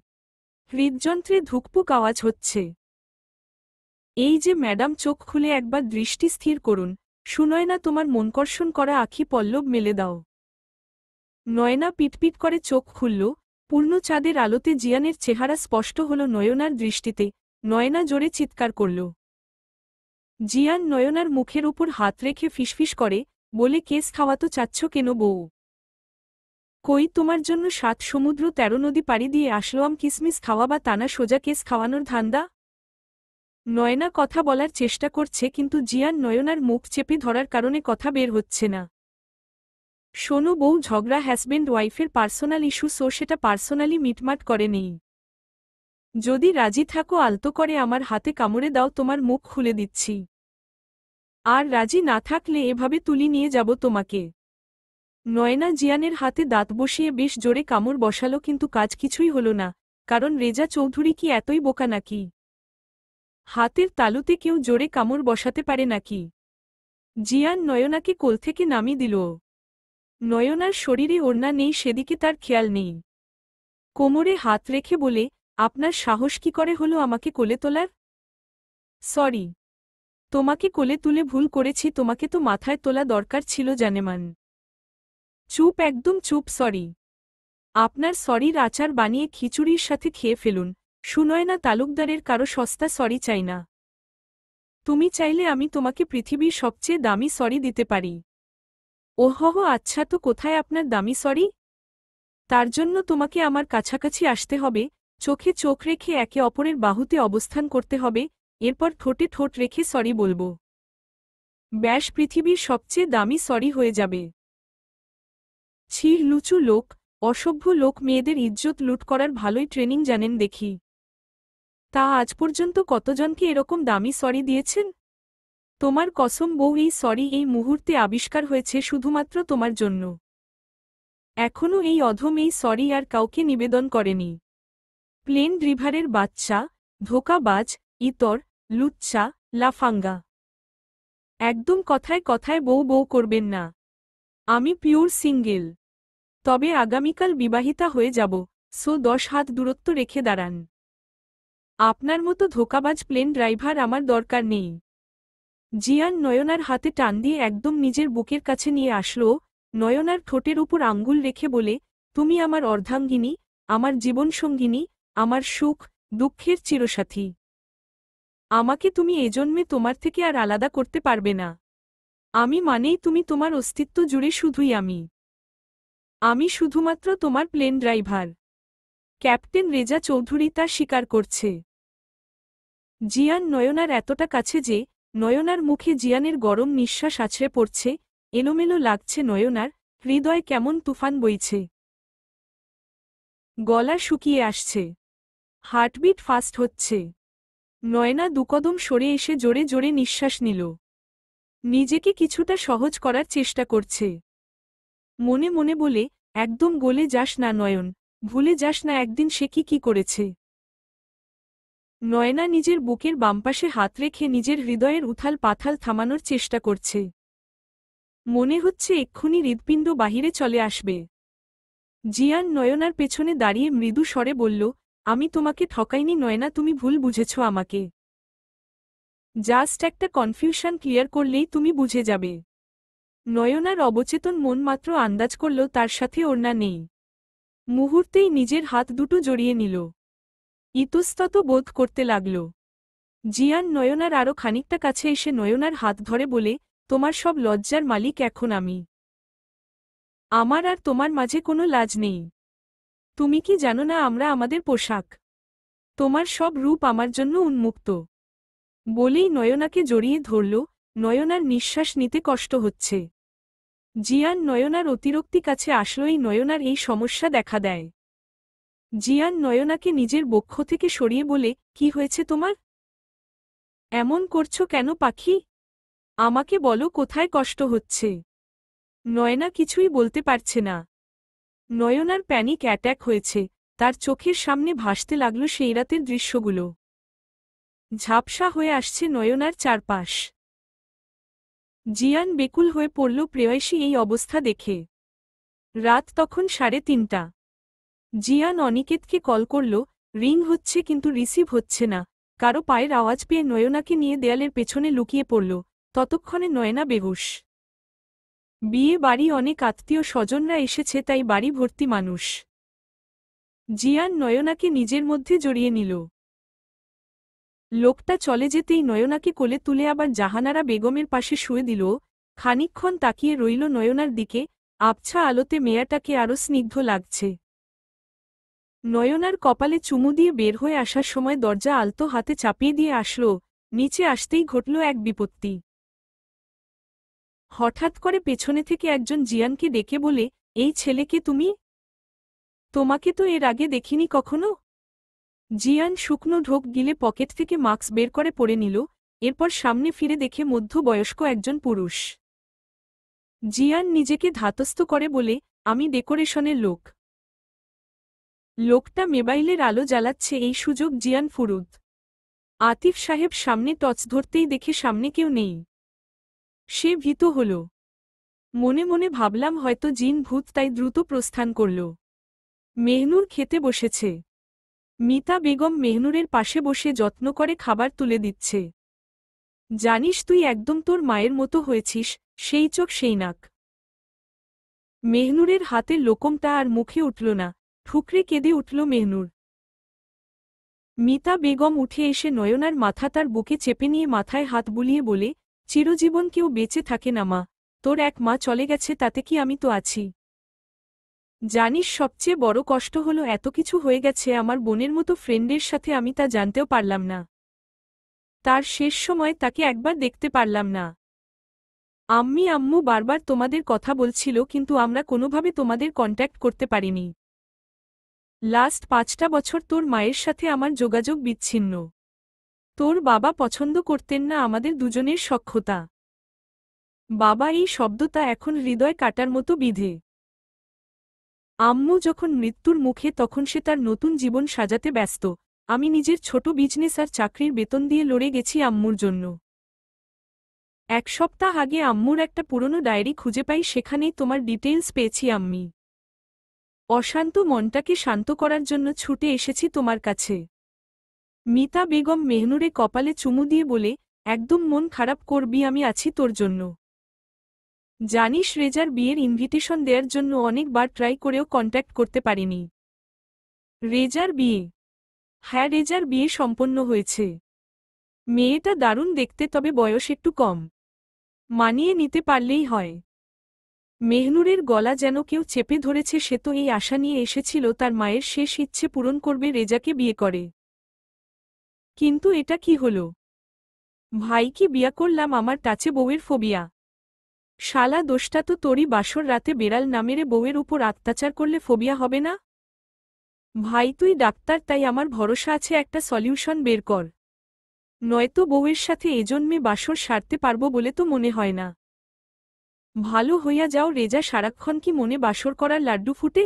হৃদযন্ত্রে ধুকপুক আওয়াজ হচ্ছে। এই যে ম্যাডাম, চোখ খুলে একবার দৃষ্টি স্থির করুন। সুনয়না, তোমার মনকর্ষণ করা আখি পল্লব মেলে দাও। নয়না পিটপিট করে চোখ খুলল। পূর্ণ চাঁদের আলোতে জিয়ানের চেহারা স্পষ্ট হল নয়নার দৃষ্টিতে। নয়না জোরে চিৎকার করল। জিয়ান নয়নার মুখের উপর হাত রেখে ফিসফিস করে বলে, কেস খাওয়াতো চাচ্ছ কেন বউ? কই, তোমার জন্য 7 সমুদ্র 13 নদী পাড়ি দিয়ে আসলোয়াম কিসমিস খাওয়া, বা তানা সোজা কেস খাওয়ানোর ধান্দা? নয়না কথা বলার চেষ্টা করছে, কিন্তু জিয়ান নয়নার মুখ চেপে ধরার কারণে কথা বের হচ্ছে না। শোনো বউ, ঝগড়া হাজব্যান্ড ওয়াইফের পার্সোনাল ইস্যু, সো সেটা পার্সোনালি মিটমাট করে নেই। যদি রাজি থাকো আলতো করে আমার হাতে কামড়ে দাও, তোমার মুখ খুলে দিচ্ছি। আর রাজি না থাকলে এভাবে তুলি নিয়ে যাব তোমাকে। নয়না জিয়ানের হাতে দাঁত বসিয়ে বেশ জোরে কামড় বসালো, কিন্তু কাজ কিছুই হলো না। কারণ রেজা চৌধুরী কি এতই বোকা নাকি? হাতের তালুতে কেউ জোরে কামড় বসাতে পারে নাকি? জিয়ান নয়নাকে কোল থেকে নামিয়ে দিল। নয়নার শরীরে ওড়না নেই, সেদিকে তার খেয়াল নেই। কোমরে হাত রেখে বলে, আপনার সাহস কি করে হলো আমাকে কোলে তোলার? সরি। তোমাকে কোলে তুলে ভুল করেছি, তোমাকে তো মাথায় তোলা দরকার ছিল জানেমান। চুপ, একদম চুপ। সরি। আপনার সরির আচার বানিয়ে খিচুড়ির সাথে খেয়ে ফেলুন। সুনয়না তালুকদারের কারো সস্তা সরি চাই না। তুমি চাইলে আমি তোমাকে পৃথিবীর সবচেয়ে দামি সরি দিতে পারি। ওহহ, আচ্ছা, তো কোথায় আপনার দামি সরি? তার জন্য তোমাকে আমার কাছাকাছি আসতে হবে, চোখে চোখ রেখে একে অপরের বাহুতে অবস্থান করতে হবে, এরপর ঠোঁটে ঠোঁট রেখে সরি বলবো। ব্যাস, পৃথিবীর সবচেয়ে দামি সরি হয়ে যাবে। ছি, লুচু লোক, অসভ্য লোক, মেয়েদের ইজ্জত লুট করার ভালোই ট্রেনিং জানেন দেখি। তা আজ পর্যন্ত কতজনকে এরকম দামি সরি দিয়েছেন? তোমার কসম বউ, এই সরি এই মুহূর্তে আবিষ্কার হয়েছে শুধুমাত্র তোমার জন্য। এখনও এই অধম এই সরি আর কাউকে নিবেদন করেনি। প্লেন ড্রিভারের বাচ্চা, ধোঁকাবাজ, ইতর, লুচ্চা, লাফাঙ্গা। একদম কথায় কথায় বউ বউ করবেন না। আমি পিওর সিঙ্গেল। তবে আগামীকাল বিবাহিতা হয়ে যাব, সো 10 হাত দূরত্ব রেখে দাঁড়ান। আপনার মতো ধোঁকাবাজ প্লেন ড্রাইভার আমার দরকার নেই। জিয়ান নয়নার হাতে টান দিয়ে একদম নিজের বুকের কাছে নিয়ে আসলো। নয়নার ঠোঁটের উপর আঙ্গুল রেখে বলে, তুমি আমার অর্ধাঙ্গিনী, আমার জীবনসঙ্গিনী, আমার সুখ দুঃখের চিরসাথী। আমাকে তুমি এজন্মে তোমার থেকে আর আলাদা করতে পারবে না। আমি মানেই তুমি, তোমার অস্তিত্ব জুড়ে শুধুই আমি। আমি শুধুমাত্র তোমার plane driver. Captain Reza Chowdhury তা স্বীকার করছে। জিয়ান নয়নার এতটা কাছে যে নয়নার মুখে জিয়ানের গরম নিঃশ্বাস আছড়ে পড়ছে, এলোমেলো লাগছে নয়নার, হৃদয় কেমন তুফান বইছে। গলা শুকিয়ে আসছে, হার্টবিট ফাস্ট হচ্ছে। নয়না দুকদম সরে এসে জোরে জোরে নিঃশ্বাস নিল। নিজেকে কিছুটা সহজ করার চেষ্টা করছে। মনে মনে বলে, একদম গলে যাস না নয়ন, ভুলে যাস না একদিন সে কি করেছে। নয়না নিজের বুকের বামপাশে হাত রেখে নিজের হৃদয়ের উথাল পাথাল থামানোর চেষ্টা করছে। মনে হচ্ছে এক্ষুনি হৃৎপিণ্ড বাহিরে চলে আসবে। জিয়ান নয়নার পেছনে দাঁড়িয়ে মৃদু স্বরে বলল, আমি তোমাকে ঠকাইনি নয়না, তুমি ভুল বুঝেছ আমাকে। জাস্ট একটা কনফিউশন ক্লিয়ার করলেই তুমি বুঝে যাবে। নয়নার অবচেতন মন মাত্র আন্দাজ করল তার সাথে ওড়না নেই। মুহূর্তেই নিজের হাত দুটো জড়িয়ে নিল। ইতস্তত বোধ করতে লাগল। জিয়ান নয়নার আরও খানিকটা কাছে এসে নয়নার হাত ধরে বলে, তোমার সব লজ্জার মালিক এখন আমি। আমার আর তোমার মাঝে কোনো লাজ নেই। তুমি কি জানো না আমরা আমাদের পোশাক? তোমার সব রূপ আমার জন্য উন্মুক্ত। বলেই নয়নাকে জড়িয়ে ধরল। নয়নার নিঃশ্বাস নিতে কষ্ট হচ্ছে। জিয়ান নয়নার অতিরক্তি কাছে আসলেই নয়নার এই সমস্যা দেখা দেয়। জিয়ান নয়নাকে নিজের বক্ষ থেকে সরিয়ে বলে, কি হয়েছে তোমার? এমন করছো কেন পাখি? আমাকে বলো কোথায় কষ্ট হচ্ছে। নয়না কিছুই বলতে পারছে না। নয়নার প্যানিক অ্যাট্যাক হয়েছে, তার চোখের সামনে ভাসতে লাগল সেই রাতের দৃশ্যগুলো। ঝাপসা হয়ে আসছে নয়নার চারপাশ। জিয়ান বেকুল হয়ে পড়ল প্রেয়সী এই অবস্থা দেখে। রাত তখন 3:30। জিয়ান অনিকেতকে কল করল, রিং হচ্ছে কিন্তু রিসিভ হচ্ছে না। কারো পায়ের আওয়াজ পেয়ে নয়নাকে নিয়ে দেয়ালের পেছনে লুকিয়ে পড়ল। ততক্ষণে নয়না বেহুশ। বিয়ে বাড়ি, অনেক আত্মীয় স্বজনরা এসেছে, তাই বাড়ি ভর্তি মানুষ। জিয়ান নয়নাকে নিজের মধ্যে জড়িয়ে নিল। লোকটা চলে যেতেই নয়নাকে কোলে তুলে আবার জাহানারা বেগমের পাশে শুয়ে দিল। খানিকক্ষণ তাকিয়ে রইল নয়নার দিকে, আবছা আলোতে মেয়েটাকে আরও স্নিগ্ধ লাগছে। নয়নার কপালে চুমু দিয়ে বের হয়ে আসার সময় দরজা আলতো হাতে চাপিয়ে দিয়ে আসল। নিচে আসতেই ঘটল এক বিপত্তি। হঠাৎ করে পেছনে থেকে একজন জিয়ানকে ডেকে বলে, এই ছেলেকে তুমি? তোমাকে তো এর আগে দেখিনি কখনো। জিয়ান শুকনো ঢোক গিলে পকেট থেকে মাস্ক বের করে পরে নিল, এরপর সামনে ফিরে দেখে মধ্যবয়স্ক একজন পুরুষ। জিয়ান নিজেকে ধাতস্থ করে বলে, আমি ডেকোরেশনের লোক। লোকটা মোবাইলের আলো জ্বালাচ্ছে, এই সুযোগ জিয়ান ফুরুত। আতিফ সাহেব সামনে টর্চ ধরতেই দেখে সামনে কেউ নেই। সে ভীত হল। মনে মনে ভাবলাম হয়তো জিন ভূত, তাই দ্রুত প্রস্থান করল। মেহনুর খেতে বসেছে। মিতা বেগম মেহনুরের পাশে বসে যত্ন করে খাবার তুলে দিচ্ছে। জানিস তুই একদম তোর মায়ের মতো হয়েছিস, সেই চোখ সেই নাক। মেহনুরের হাতের লোকমটা আর মুখে উঠল না, ঠুকরে কেঁদে উঠল মেহনুর। মিতা বেগম উঠে এসে নয়নার মাথা তার বুকে চেপে নিয়ে মাথায় হাত বুলিয়ে বলে, চিরজীবন কেউ বেঁচে থাকে না মা, তোর এক মা চলে গেছে তাতে কি আমি তো আছি। জানিস সবচেয়ে বড় কষ্ট হলো এত কিছু হয়ে গেছে আমার বোনের মতো ফ্রেন্ডের সাথে, আমি তা জানতেও পারলাম না। তার শেষ সময় তাকে একবার দেখতে পারলাম না। আম্মু বারবার তোমাদের কথা বলছিল কিন্তু আমরা কোনোভাবে তোমাদের কন্ট্যাক্ট করতে পারিনি। লাস্ট 5টা বছর তোর মায়ের সাথে আমার যোগাযোগ বিচ্ছিন্ন। তোর বাবা পছন্দ করতেন না আমাদের দুজনের সখ্যতা। বাবা এই শব্দটা এখন হৃদয় কাটার মতো বিধে। আম্মু যখন মৃত্যুর মুখে তখন সে তার নতুন জীবন সাজাতে ব্যস্ত, আমি নিজের ছোট বিজনেস আর চাকরির বেতন দিয়ে লড়ে গেছি আম্মুর জন্য। 1 সপ্তাহ আগে আম্মুর একটা পুরনো ডায়েরি খুঁজে পাই, সেখানেই তোমার ডিটেইলস পেয়েছি আম্মি। অশান্ত মনটাকে শান্ত করার জন্য ছুটে এসেছি তোমার কাছে। মিতা বেগম মেহনুরে কপালে চুমু দিয়ে বলে, একদম মন খারাপ করবি, আমি আছি তোর জন্য। জানিস রেজার বিয়ের ইনভিটেশন দেওয়ার জন্য অনেকবার ট্রাই করেও কন্ট্যাক্ট করতে পারিনি। রেজার বিয়ে? হ্যাঁ, রেজার বিয়ে সম্পন্ন হয়েছে। মেয়েটা দারুণ দেখতে, তবে বয়স একটু কম। মানিয়ে নিতে পারলেই হয়। মেহনুরের গলা যেন কেউ চেপে ধরেছে, সে তো এই আশা নিয়ে এসেছিল তার মায়ের শেষ ইচ্ছে পূরণ করবে, রেজাকে বিয়ে করে। কিন্তু এটা কি হলো? ভাইকে বিয়া করলাম, আমার টাচে বউয়ের ফোবিয়া। শালা দোষটা তো তোরই, বাসর রাতে বেড়াল নামেরে বউয়ের উপর অত্যাচার করলে ফোবিয়া হবে না? ভাই তুই ডাক্তার, তাই আমার ভরসা আছে একটা সলিউশন বের কর। নয়তো বউয়ের সাথে এজন্মে বাসর সারতে পারবো বলে তো মনে হয় না। ভালো হইয়া যাও রেজা, সারাক্ষণ কি মনে বাসর করার লাড্ডু ফুটে?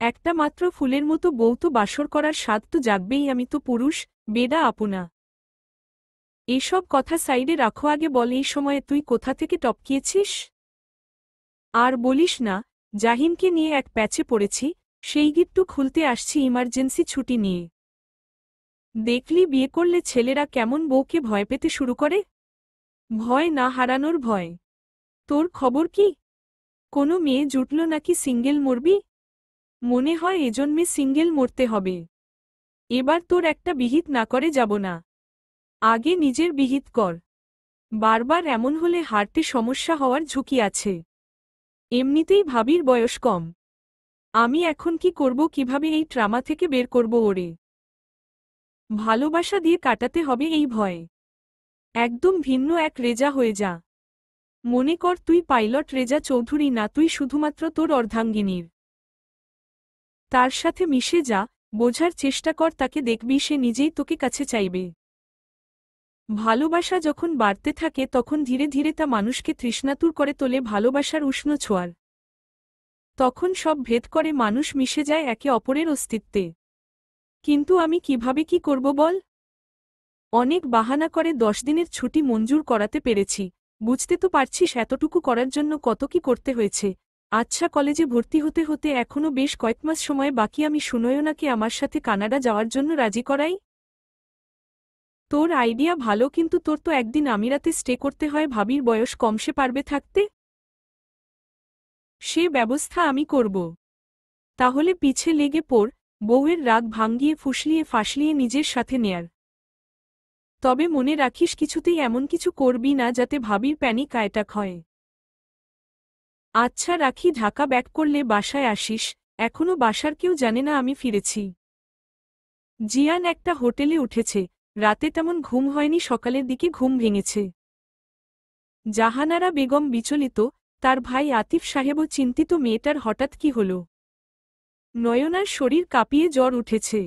একটা মাত্র ফুলের মতো বউ তো বাসর করার স্বাদ তো জাগবেই, আমি তো পুরুষ, বেডা আপনা। এসব কথা সাইডে রাখো, আগে বল এই সময়ে তুই কোথা থেকে টপকিয়েছিস? আর বলিস না, জাহিনকে নিয়ে এক প্যাচে পড়েছি, সেই গিট্টু খুলতে আসছি ইমার্জেন্সি ছুটি নিয়ে। দেখলি বিয়ে করলে ছেলেরা কেমন বউকে ভয় পেতে শুরু করে? ভয় না, হারানোর ভয়। তোর খবর কি? কোনো মেয়ে জুটল নাকি সিঙ্গেল মরবি? মনে হয় এজন্মে সিঙ্গেল মরতে হবে। এবার তোর একটা বিহিত না করে যাব না। আগে নিজের বিহিত কর। বারবার এমন হলে হার্টে সমস্যা হওয়ার ঝুঁকি আছে। এমনিতেই ভাবির বয়স কম। আমি এখন কি করব, কিভাবে এই ট্রামা থেকে বের করব ওরে? ভালোবাসা দিয়ে কাটাতে হবে এই ভয়। একদম ভিন্ন এক রেজা হয়ে যা। মনে কর তুই পাইলট রেজা চৌধুরী না, তুই শুধুমাত্র তোর অর্ধাঙ্গিনীর। তার সাথে মিশে যা, বোঝার চেষ্টা কর তাকে, দেখবি সে নিজেই তোকে কাছে চাইবে। ভালোবাসা যখন বাড়তে থাকে তখন ধীরে ধীরে তা মানুষকে তৃষ্ণাতুর করে তোলে ভালোবাসার উষ্ণ ছোঁয়ার। তখন সব ভেদ করে মানুষ মিশে যায় একে অপরের অস্তিত্বে। কিন্তু আমি কিভাবে কি করব বল? অনেক বাহানা করে 10 দিনের ছুটি মঞ্জুর করাতে পেরেছি, বুঝতে তো পারছিস এতটুকু করার জন্য কত কি করতে হয়েছে। আচ্ছা, কলেজে ভর্তি হতে হতে এখনও বেশ কয়েক মাস সময় বাকি, আমি সুনয়নাকে আমার সাথে কানাডা যাওয়ার জন্য রাজি করাই। তোর আইডিয়া ভালো, কিন্তু তোর তো একদিন আমিরাতে স্টে করতে হয়, ভাবির বয়স কম, সে পারবে থাকতে? সে ব্যবস্থা আমি করব। তাহলে পিছে লেগে পড়, বউয়ের রাগ ভাঙ্গিয়ে ফুসলিয়ে ফাসলিয়ে নিজের সাথে নেয়ার। তবে মনে রাখিস কিছুতেই এমন কিছু করবি না যাতে ভাবির প্যানিক অ্যাটাক হয়। আচ্ছা রাখি, ঢাকা ব্যাক করলে বাসায় আসিস। এখনো বাসার কেউ জানে না আমি ফিরেছি। জিয়ান একটা হোটেলে উঠেছে, রাতে তেমন ঘুম হয়নি, সকালের দিকে ঘুম ভেঙেছে। জাহানারা বেগম বিচলিত, তার ভাই আতিফ সাহেবও চিন্তিত, মেয়েটার হঠাৎ কি হল। নয়নার শরীর কাঁপিয়ে জ্বর উঠেছে।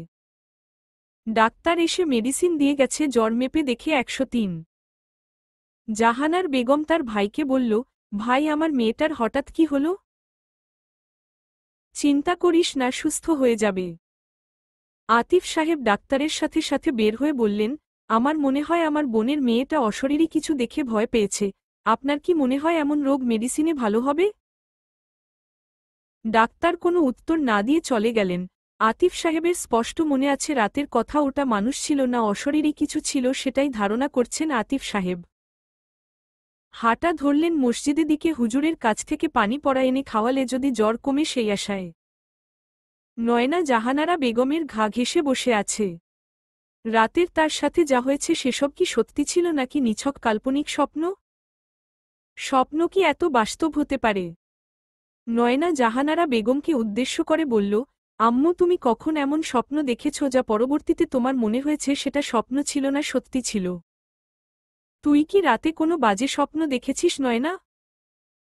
ডাক্তার এসে মেডিসিন দিয়ে গেছে, জ্বর মেপে দেখে 103। জাহানার বেগম তার ভাইকে বলল, ভাই আমার মেয়েটার হঠাৎ কি হল? চিন্তা করিস না, সুস্থ হয়ে যাবে। আতিফ সাহেব ডাক্তারের সাথে সাথে বের হয়ে বললেন, আমার মনে হয় আমার বোনের মেয়েটা অশরীরী কিছু দেখে ভয় পেয়েছে। আপনার কি মনে হয় এমন রোগ মেডিসিনে ভালো হবে? ডাক্তার কোনো উত্তর না দিয়ে চলে গেলেন। আতিফ সাহেবের স্পষ্ট মনে আছে রাতের কথা, ওটা মানুষ ছিল না, অশরীরী কিছু ছিল, সেটাই ধারণা করছেন আতিফ সাহেব। হাঁটা ধরলেন মসজিদে দিকে, হুজুরের কাছ থেকে পানি পড়া এনে খাওয়ালে যদি জ্বর কমে সেই আশায়। নয়না জাহানারা বেগমের ঘা ঘেঁষে বসে আছে। রাতের তার সাথে যা হয়েছে সেসব কি সত্যি ছিল নাকি নিছক কাল্পনিক স্বপ্ন? স্বপ্ন কি এত বাস্তব হতে পারে? নয়না জাহানারা বেগমকে উদ্দেশ্য করে বলল, আম্মু তুমি কখন এমন স্বপ্ন দেখেছ যা পরবর্তীতে তোমার মনে হয়েছে সেটা স্বপ্ন ছিল না সত্যি ছিল? তুই কি রাতে কোনো বাজে স্বপ্ন দেখেছিস নয়না?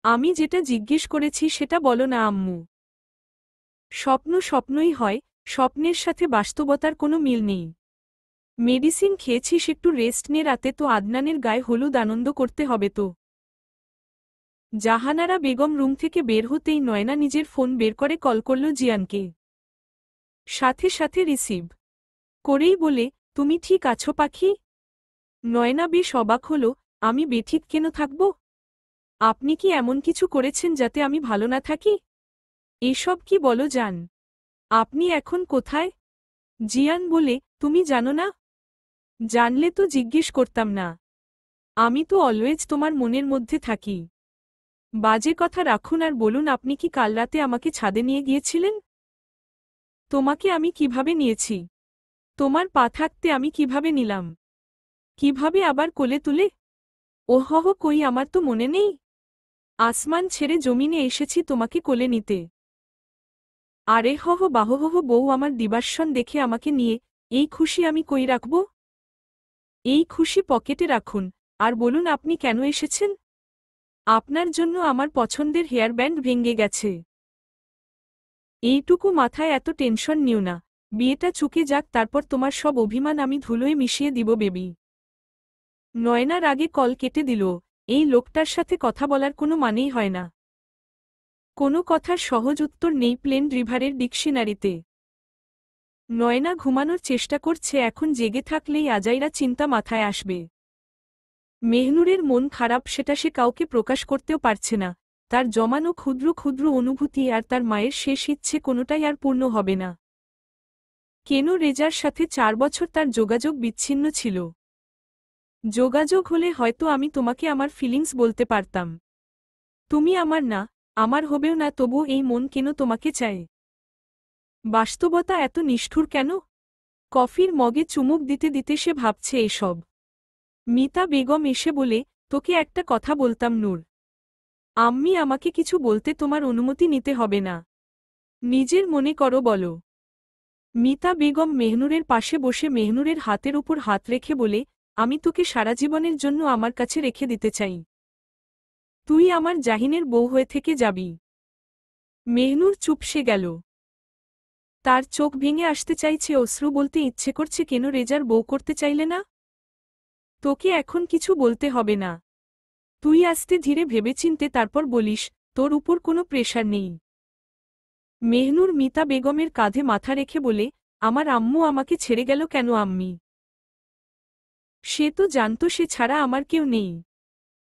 আমি যেটা জিজ্ঞেস করেছি সেটা বলো না আম্মু। স্বপ্ন স্বপ্নই হয়, স্বপ্নের সাথে বাস্তবতার কোনো মিল নেই। মেডিসিন খেয়েছিস, একটু রেস্ট নে, রাতে তো আদনানের গায়ে হলুদ, আনন্দ করতে হবে তো। জাহানারা বেগম রুম থেকে বের হতেই নয়না নিজের ফোন বের করে কল করল জিয়ানকে। সাথে সাথে রিসিভ করেই বলে, তুমি ঠিক আছো পাখি? নয়না বেশ অবাক হল, আমি বেঠিক কেন থাকব? আপনি কি এমন কিছু করেছেন যাতে আমি ভালো না থাকি? এসব কি বলো জান? আপনি এখন কোথায়? জিয়ান বলে, তুমি জানো না? জানলে তো জিজ্ঞেস করতাম না। আমি তো অলওয়েজ তোমার মনের মধ্যে থাকি। বাজে কথা রাখুন আর বলুন, আপনি কি কাল রাতে আমাকে ছাদে নিয়ে গিয়েছিলেন? তোমাকে আমি কিভাবে নিয়েছি? তোমার পা থাকতে আমি কিভাবে নিলাম? কিভাবে আবার কোলে তুলে? ওহহ, কই, আমার তো মনে নেই। আসমান ছেড়ে জমিনে এসেছি তোমাকে কোলে নিতে। আরে হহ বাহহ, বউ আমার দিবাস্বন দেখে আমাকে নিয়ে, এই খুশি আমি কই রাখব? এই খুশি পকেটে রাখুন, আর বলুন আপনি কেন এসেছেন? আপনার জন্য আমার পছন্দের হেয়ার ব্যান্ড ভেঙে গেছে। এইটুকু মাথায় এত টেনশন নিও না, বিয়েটা চুকে যাক, তারপর তোমার সব অভিমান আমি ধুলোয় মিশিয়ে দিব বেবি। নয়নার আগে কল কেটে দিল। এই লোকটার সাথে কথা বলার কোনো মানেই হয় না। কোনো কথার সহজ উত্তর নেই প্লেন রিভারের ডিকশনারিতে। নয়না ঘুমানোর চেষ্টা করছে, এখন জেগে থাকলেই আজাইরা চিন্তা মাথায় আসবে। মেহনুরের মন খারাপ, সেটা সে কাউকে প্রকাশ করতেও পারছে না। তার জমানো ক্ষুদ্র ক্ষুদ্র অনুভূতি আর তার মায়ের শেষ ইচ্ছে কোনোটাই আর পূর্ণ হবে না। কেন রেজার সাথে 4 বছর তার যোগাযোগ বিচ্ছিন্ন ছিল। যোগাযোগ হলে হয়তো আমি তোমাকে আমার ফিলিংস বলতে পারতাম। তুমি আমার না, আমার হবেও না, তবু এই মন কেন তোমাকে চায়? বাস্তবতা এত নিষ্ঠুর কেন? কফির মগে চুমুক দিতে দিতে সে ভাবছে এসব। মিতা বেগম এসে বলে, তোকে একটা কথা বলতাম নূর। আম্মি আমাকে কিছু বলতে তোমার অনুমতি নিতে হবে না। নিজের মনে করো বলো। মিতা বেগম মেহনুরের পাশে বসে মেহনুরের হাতের উপর হাত রেখে বলে, আমি তোকে সারা জীবনের জন্য আমার কাছে রেখে দিতে চাই। তুই আমার জাহিনের বউ হয়ে থেকে যাবি। মেহনুর চুপসে গেল। তার চোখ ভেঙে আসতে চাইছে, অশ্রু বলতে ইচ্ছে করছে, কেন রেজার বউ করতে চাইলে না? তোকে এখন কিছু বলতে হবে না। তুই আস্তে ধীরে ভেবেচিন্তে তারপর বলিস, তোর উপর কোনো প্রেশার নেই। মেহনুর মিতা বেগমের কাঁধে মাথা রেখে বলে, আমার আম্মু আমাকে ছেড়ে গেল কেন আম্মি? সে তো জানত সে ছাড়া আমার কেউ নেই।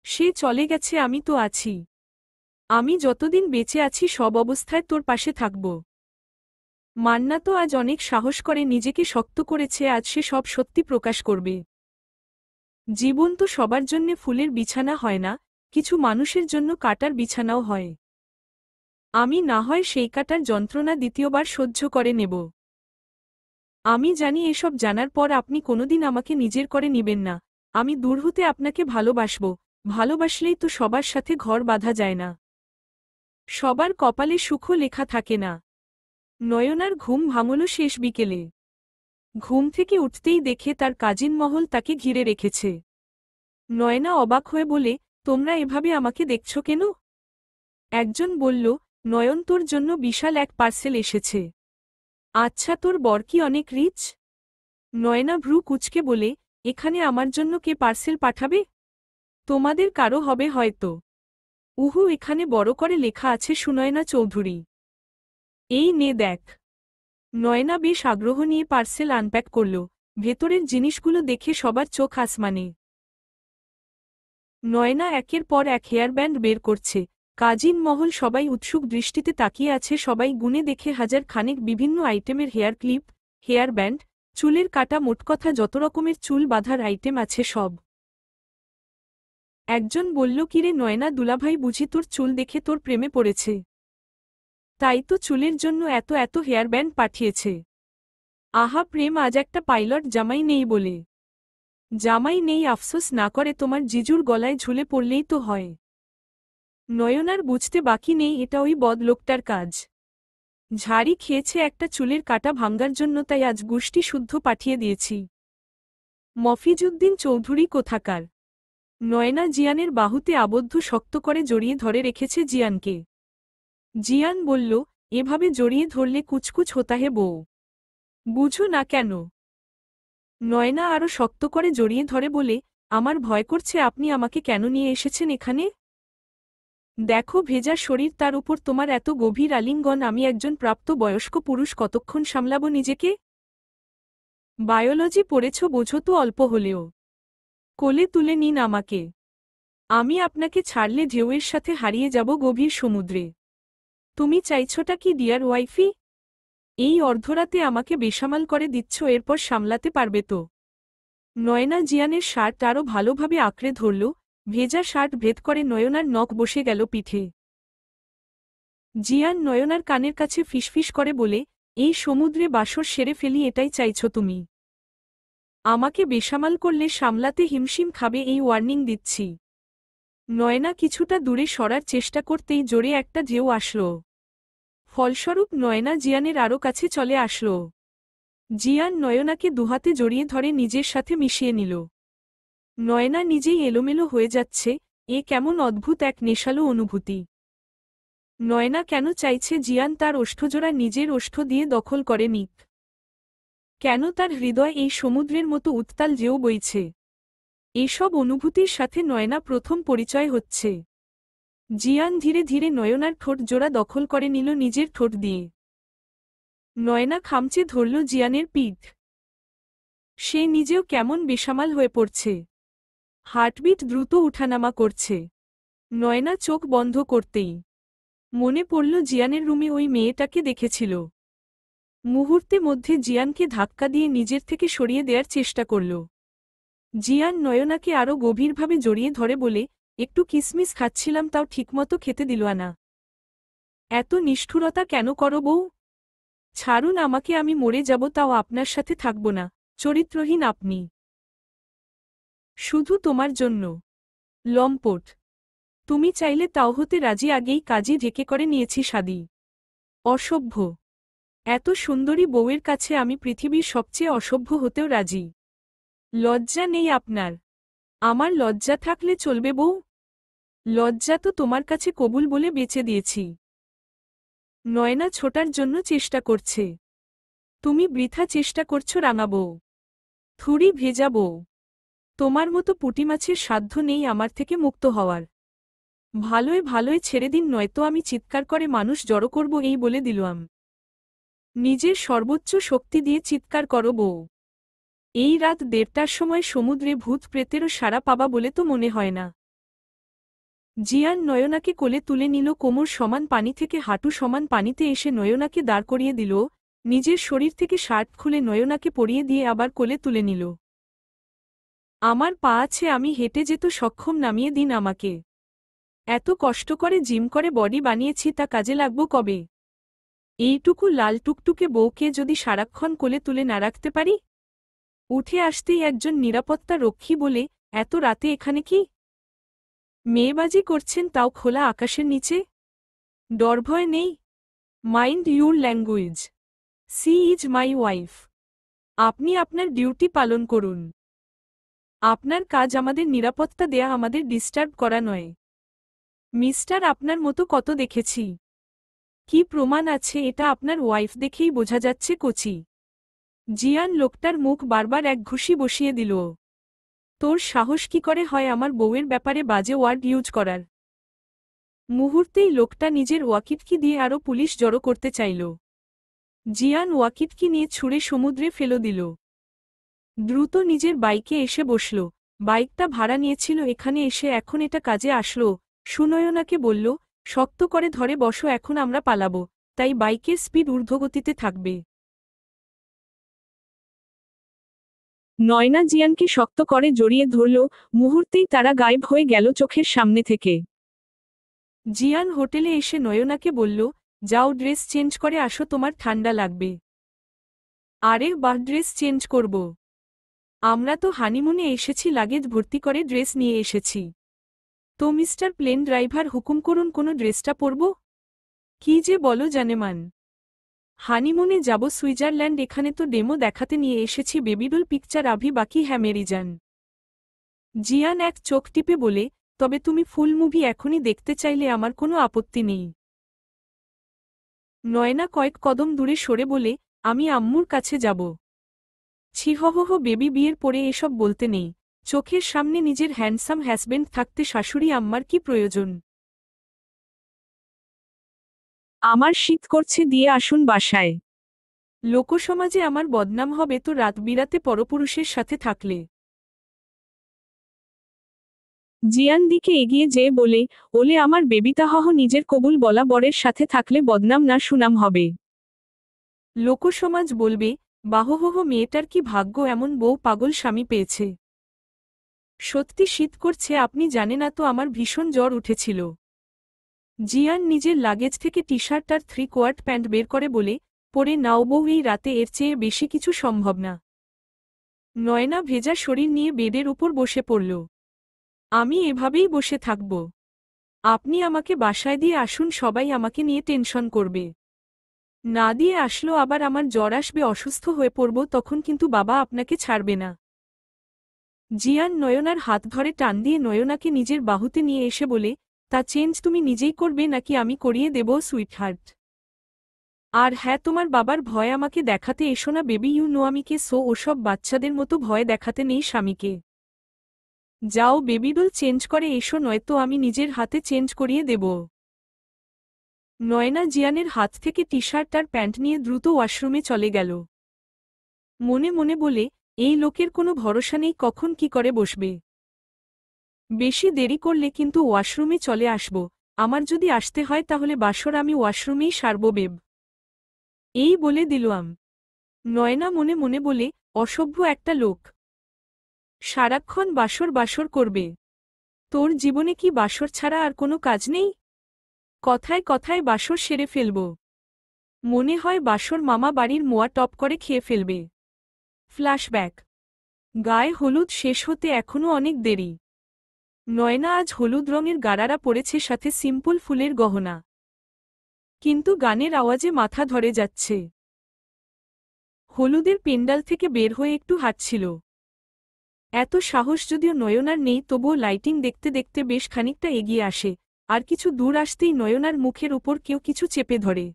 সে চলে গেছে, আমি তো আছি। আমি যতদিন বেঁচে আছি সব অবস্থায় তোর পাশে থাকব। মান্না তো আজ অনেক সাহস করে নিজেকে শক্ত করেছে, আজ সে সব সত্যি প্রকাশ করবে। জীবন তো সবার জন্যে ফুলের বিছানা হয় না, কিছু মানুষের জন্য কাটার বিছানাও হয়। আমি না হয় সেই কাটার যন্ত্রণা দ্বিতীয়বার সহ্য করে নেব। আমি জানি এসব জানার পর আপনি কোনোদিন আমাকে নিজের করে নিবেন না। আমি দূর হতে আপনাকে ভালোবাসব, ভালোবাসলেই তো সবার সাথে ঘর বাঁধা যায় না। সবার কপালে সুখও লেখা থাকে না। নয়নার ঘুম ভাঙল শেষ বিকেলে। ঘুম থেকে উঠতেই দেখে তার কাজিন মহল তাকে ঘিরে রেখেছে। নয়না অবাক হয়ে বলে, তোমরা এভাবে আমাকে দেখছ কেন? একজন বলল, নয়ন তোর জন্য বিশাল এক পার্সেল এসেছে। আচ্ছা, তোর বর কি অনেক রিচ? নয়না ভ্রু কুঁচকে বলে, এখানে আমার জন্য কে পার্সেল পাঠাবে? তোমাদের কারো হবে হয়তো। উহু, এখানে বড় করে লেখা আছে সুনয়না চৌধুরী। এই নে দেখ। নয়না বেশ আগ্রহ নিয়ে পার্সেল আনপ্যাক করল। ভেতরের জিনিসগুলো দেখে সবার চোখ আসমানে। নয়না একের পর এক হেয়ার ব্যান্ড বের করছে। কাজিন মহল সবাই উৎসুক দৃষ্টিতে তাকিয়ে আছে, সবাই গুনে দেখে হাজার খানেক বিভিন্ন আইটেমের হেয়ার ক্লিপ, হেয়ার ব্যান্ড, চুলের কাটা, মোটকথা যত রকমের চুল বাঁধার আইটেম আছে সব। একজন বলল, কিরে নয়না দুলাভাই, বুঝি তোর চুল দেখে তোর প্রেমে পড়েছে? তাই তো চুলের জন্য এত এত হেয়ার ব্যান্ড পাঠিয়েছে। আহা প্রেম, আজ একটা পাইলট জামাই নেই বলে। জামাই নেই আফসোস না করে তোমার জিজুর গলায় ঝুলে পড়লেই তো হয়। নয়নার বুঝতে বাকি নেই এটা ওই বদলোকটার কাজ। ঝাড়ি খেয়েছে একটা চুলের কাটা ভাঙ্গার জন্য, তাই আজ গুষ্টি শুদ্ধ পাঠিয়ে দিয়েছি। মফিজউদ্দিন চৌধুরী কোথাকার। নয়না জিয়ানের বাহুতে আবদ্ধ শক্ত করে জড়িয়ে ধরে রেখেছে জিয়ানকে। জিয়ান বলল, এভাবে জড়িয়ে ধরলে কুচকুচ হোতা হে বউ, বুঝো না কেন? নয়না আরও শক্ত করে জড়িয়ে ধরে বলে, আমার ভয় করছে। আপনি আমাকে কেন নিয়ে এসেছেন এখানে? দেখো ভেজা শরীর, তার উপর তোমার এত গভীর আলিঙ্গন। আমি একজন প্রাপ্ত বয়স্ক পুরুষ, কতক্ষণ সামলাবো নিজেকে? বায়োলজি পড়েছ, বোঝো তো অল্প হলেও। কোলে তুলে নিন আমাকে। আমি আপনাকে ছাড়লে ঢেউয়ের সাথে হারিয়ে যাব গভীর সমুদ্রে। তুমি চাইছোটা কি ডিয়ার ওয়াইফি? এই অর্ধরাতে আমাকে বেসামাল করে দিচ্ছ, এরপর সামলাতে পারবে তো? নয়না জিয়ানের শার্ট আরও ভালোভাবে আঁকড়ে ধরল। ভেজা শার্ট ভেদ করে নয়নার নখ বসে গেল পিঠে। জিয়ান নয়নার কানের কাছে ফিসফিস করে বলে, এই সমুদ্রে বাসর সেরে ফেলি, এটাই চাইছ তুমি? আমাকে বেসামাল করলে সামলাতে হিমশিম খাবে, এই ওয়ার্নিং দিচ্ছি। নয়না কিছুটা দূরে সরার চেষ্টা করতেই জোরে একটা ঢেউ আসল। ফলস্বরূপ নয়না জিয়ানের আরও কাছে চলে আসল। জিয়ান নয়নাকে দুহাতে জড়িয়ে ধরে নিজের সাথে মিশিয়ে নিল। নয়না নিজেই এলোমেলো হয়ে যাচ্ছে, এ কেমন অদ্ভুত এক নেশালো অনুভূতি। নয়না কেন চাইছে জিয়ান তার ওষ্ঠজোড়া নিজের ওষ্ঠ দিয়ে দখল করে নিক? কেন তার হৃদয় এই সমুদ্রের মতো উত্তাল ঢেউ বইছে? এসব অনুভূতির সাথে নয়না প্রথম পরিচয় হচ্ছে। জিয়ান ধীরে ধীরে নয়নার ঠোঁট জোড়া দখল করে নিল নিজের ঠোঁট দিয়ে। নয়না খামচে ধরল জিয়ানের পিঠ। সে নিজেও কেমন বেসামাল হয়ে পড়ছে। হার্টবিট দ্রুত উঠানামা করছে। নয়না চোখ বন্ধ করতেই মনে পড়ল জিয়ানের রুমে ওই মেয়েটাকে দেখেছিল। মুহূর্তে মধ্যে জিয়ানকে ধাক্কা দিয়ে নিজের থেকে সরিয়ে দেওয়ার চেষ্টা করল। জিয়ান নয়নাকে আরও গভীরভাবে জড়িয়ে ধরে বলে, একটু কিসমিস খাচ্ছিলাম, তাও ঠিকমতো খেতে দিল না। এত নিষ্ঠুরতা কেন করো বউ? ছাড়ুন আমাকে, আমি মরে যাব তাও আপনার সাথে থাকব না। চরিত্রহীন আপনি। শুধু তোমার জন্য। লম্পট। তুমি চাইলে তাও হতে রাজি, আগেই কাজে ঢেকে করে নিয়েছি শাদি। অসভ্য। এত সুন্দরী বউয়ের কাছে আমি পৃথিবীর সবচেয়ে অসভ্য হতেও রাজি। লজ্জা নেই আপনার? আমার লজ্জা থাকলে চলবে বউ? লজ্জা তো তোমার কাছে কবুল বলে বেচে দিয়েছি। নয়না ছোটার জন্য চেষ্টা করছে। তুমি বৃথা চেষ্টা করছো রাঙা বউ, থুড়ি ভেজা বউ। তোমার মতো পুঁটিমাছের সাধ্য নেই আমার থেকে মুক্ত হওয়ার। ভালোয় ভালোয় ছেড়ে দিন, নয়তো আমি চিৎকার করে মানুষ জড়ো করব, এই বলে দিলাম। নিজের সর্বোচ্চ শক্তি দিয়ে চিৎকার করো বউ। এই রাত 1:30টার সময় সমুদ্রে ভূত প্রেতেরও সাড়া পাবা বলে তো মনে হয় না। জিয়ান নয়নাকে কোলে তুলে নিল। কোমর সমান পানি থেকে হাঁটু সমান পানিতে এসে নয়নাকে দাঁড় করিয়ে দিল। নিজের শরীর থেকে শার্ট খুলে নয়নাকে পরিয়ে দিয়ে আবার কোলে তুলে নিল। আমার পা আছে, আমি হেঁটে যেত সক্ষম, নামিয়ে দিন আমাকে। এত কষ্ট করে জিম করে বডি বানিয়েছি, তা কাজে লাগবো কবে? এইটুকু লাল টুকটুকে বউকে যদি সারাক্ষণ কোলে তুলে না রাখতে পারি? উঠে আসতেই একজন নিরাপত্তা রক্ষী বলে, এত রাতে এখানে কি মেয়েবাজি করছেন, তাও খোলা আকাশের নিচে? ডরভয় নেই? Mind your language. She is my wife. আপনি আপনার ডিউটি পালন করুন। আপনার কাজ আমাদের নিরাপত্তা দেয়া, আমাদের ডিস্টার্ব করা নয়। মিস্টার, আপনার মতো কত দেখেছি। কি প্রমাণ আছে? এটা আপনার ওয়াইফ দেখেই বোঝা যাচ্ছে কচি। জিয়ান লোকটার মুখ বারবার এক ঘুষি বসিয়ে দিল। তোর সাহস কি করে হয় আমার বউয়ের ব্যাপারে বাজে ওয়ার্ড ইউজ করার? মুহূর্তেই লোকটা নিজের ওয়াকিটকি দিয়ে আরও পুলিশ জড়ো করতে চাইল। জিয়ান ওয়াকিটকি নিয়ে ছুঁড়ে সমুদ্রে ফেলে দিল। দ্রুত নিজের বাইকে এসে বসল। বাইকটা ভাড়া নিয়েছিল এখানে এসে, এখন এটা কাজে আসলো। সুনয়নাকে বলল, শক্ত করে ধরে বসো, এখন আমরা পালাবো, তাই বাইকের স্পিড ঊর্ধ্বগতিতে থাকবে। নয়না জিয়ানকে শক্ত করে জড়িয়ে ধরল, মুহূর্তেই তারা গায়েব হয়ে গেল চোখের সামনে থেকে। জিয়ান হোটেলে এসে নয়নাকে বলল, যাও ড্রেস চেঞ্জ করে আসো, তোমার ঠান্ডা লাগবে। আরে বাহ, ড্রেস চেঞ্জ করব? আমরা তো হানিমুনে এসেছি, লাগেজ ভর্তি করে ড্রেস নিয়ে এসেছি। তো মিস্টার প্লেন ড্রাইভার, হুকুম করুন কোন ড্রেসটা পরব? কি যে বলো জানেমান, হানিমুনে যাব সুইজারল্যান্ড, এখানে তো ডেমো দেখাতে নিয়ে এসেছি, বেবিডল পিকচার আভি বাকি হ্যাঁ মেরি যান। জিয়ান এক চোখ টিপে বলে, তবে তুমি ফুল মুভি এখনই দেখতে চাইলে আমার কোনো আপত্তি নেই। নয়না কয়েক কদম দূরে সরে বলে, আমি আম্মুর কাছে যাব। ছিহহ বেবি, বিয়ের পরে এসব বলতে নেই। চোখের সামনে নিজের হ্যান্ডসাম হাজবেন্ড থাকতে শাশুড়ি আম্মার কি প্রয়োজন? আমার শীত করছে, দিয়ে আসুন বাসায়। লোকসমাজে আমার বদনাম হবে তো রাত বিরাতে পরপুরুষের সাথে থাকলে। জিয়ান দিকে এগিয়ে যেয়ে বলে, ওলে আমার বেবিতাহহ, নিজের কবুল বলা বরের সাথে থাকলে বদনাম না সুনাম হবে। লোকসমাজ বলবে, বাহহহ মেয়েটার কি ভাগ্য, এমন বউ পাগল স্বামী পেয়েছে। সত্যি শীত করছে, আপনি জানেন না তো আমার ভীষণ জ্বর উঠেছিল। জিয়ান নিজের লাগেজ থেকে টি শার্ট আর 3/4 প্যান্ট বের করে বলে, পরে নাও বউ, এই রাতে এর চেয়ে বেশি কিছু সম্ভব না। নয়না ভেজা শরীর নিয়ে বেডের উপর বসে পড়ল। আমি এভাবেই বসে থাকব? আপনি আমাকে বাসায় দিয়ে আসুন, সবাই আমাকে নিয়ে টেনশন করবে। না দিয়ে আসলো আবার আমার জ্বর আসবে, অসুস্থ হয়ে পড়ব, তখন কিন্তু বাবা আপনাকে ছাড়বে না। জিয়ান নয়নার হাত ধরে টান দিয়ে নয়নাকে নিজের বাহুতে নিয়ে এসে বলে, তা চেঞ্জ তুমি নিজেই করবে নাকি আমি করিয়ে দেব সুইটহার্ট? আর হ্যাঁ, তোমার বাবার ভয় আমাকে দেখাতে এসো না বেবি, ইউ নো আমি কে, সো ওসব বাচ্চাদের মতো ভয় দেখাতে নেই স্বামীকে। যাও বেবিডল চেঞ্জ করে এসো, নয়তো আমি নিজের হাতে চেঞ্জ করিয়ে দেব। নয়না জিয়ানের হাত থেকে টি শার্ট আর প্যান্ট নিয়ে দ্রুত ওয়াশরুমে চলে গেল। মনে মনে বলে, এই লোকের কোনো ভরসা নেই, কখন কি করে বসবে। বেশি দেরি করলে কিন্তু ওয়াশরুমে চলে আসব, আমার যদি আসতে হয় তাহলে বাসর আমি ওয়াশরুমেই সারব বেব। এই বলে দিলাম। নয়না মনে মনে বলে, অসভ্য একটা লোক, সারাক্ষণ বাসর বাসর করবে। তোর জীবনে কি বাসর ছাড়া আর কোনো কাজ নেই? কথায় কথায় বাসর সেরে ফেলব। মনে হয় বাসর মামা বাড়ির মোয়া টপ করে খেয়ে ফেলবে। ফ্ল্যাশব্যাক। গায়ে হলুদ শেষ হতে এখনও অনেক দেরি। নয়না আজ হলুদ রঙের গারারা পরেছে, সাথে সিম্পল ফুলের গহনা। কিন্তু গানের আওয়াজে মাথা ধরে যাচ্ছে। হলুদের পেন্ডাল থেকে বের হয়ে একটু হাঁটছিল। এত সাহস যদিও নয়নার নেই, তবুও লাইটিং দেখতে দেখতে বেশ খানিকটা এগিয়ে আসে, আর কিছু দূর আসতেই নয়নার মুখের উপর কেউ কিছু চেপে ধরে।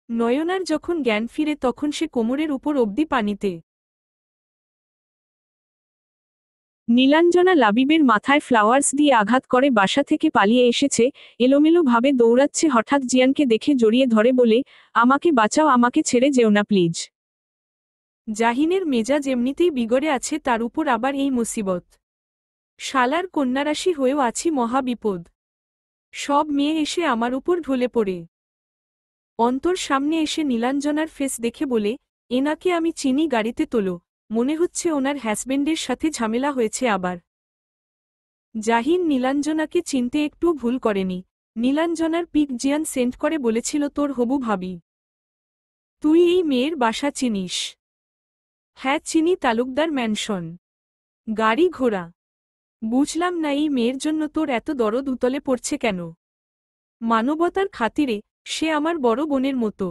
নয়নার যখন জ্ঞান ফিরে তখন সে কোমরের উপর অবধি পানিতে। নীলাঞ্জনা লাবিবের মাথায় ফ্লাওয়ার্স দিয়ে আঘাত করে বাসা থেকে পালিয়ে এসেছে, এলোমেলোভাবে দৌড়াচ্ছে, হঠাৎ জিয়ানকে দেখে জড়িয়ে ধরে বলে, আমাকে বাঁচাও, আমাকে ছেড়ে যেও না প্লিজ। জাহিনের মেজাজ এমনিতেই বিগড়ে আছে, তার উপর আবার এই মুসিবত। শালার কন্যারাশি হয়েও আছি মহাবিপদ। সব মেয়ে এসে আমার উপর ঢলে পড়ে। অন্তর সামনে এসে নীলাঞ্জনার ফেস দেখে বলে, এনাকে আমি চিনি, গাড়িতে তোলো, মনে হচ্ছে ওনার হ্যাসবেন্ডের সাথে ঝামেলা হয়েছে আবার। জাহিন নীলাঞ্জনাকে চিনতে একটু ভুল করেনি। নীলাঞ্জনার পিক জিয়ান সেন্ড করে বলেছিল তোর হবু ভাবি। তুই এই মেয়ের বাসা চিনিস? হ্যাঁ চিনি, তালুকদার ম্যানশন। গাড়ি ঘোড়া? বুঝলাম না, এই মেয়ের জন্য তোর এত দরদ উতলে পড়ছে কেন? মানবতার খাতিরে, সে আমার বড় বোনের মতো।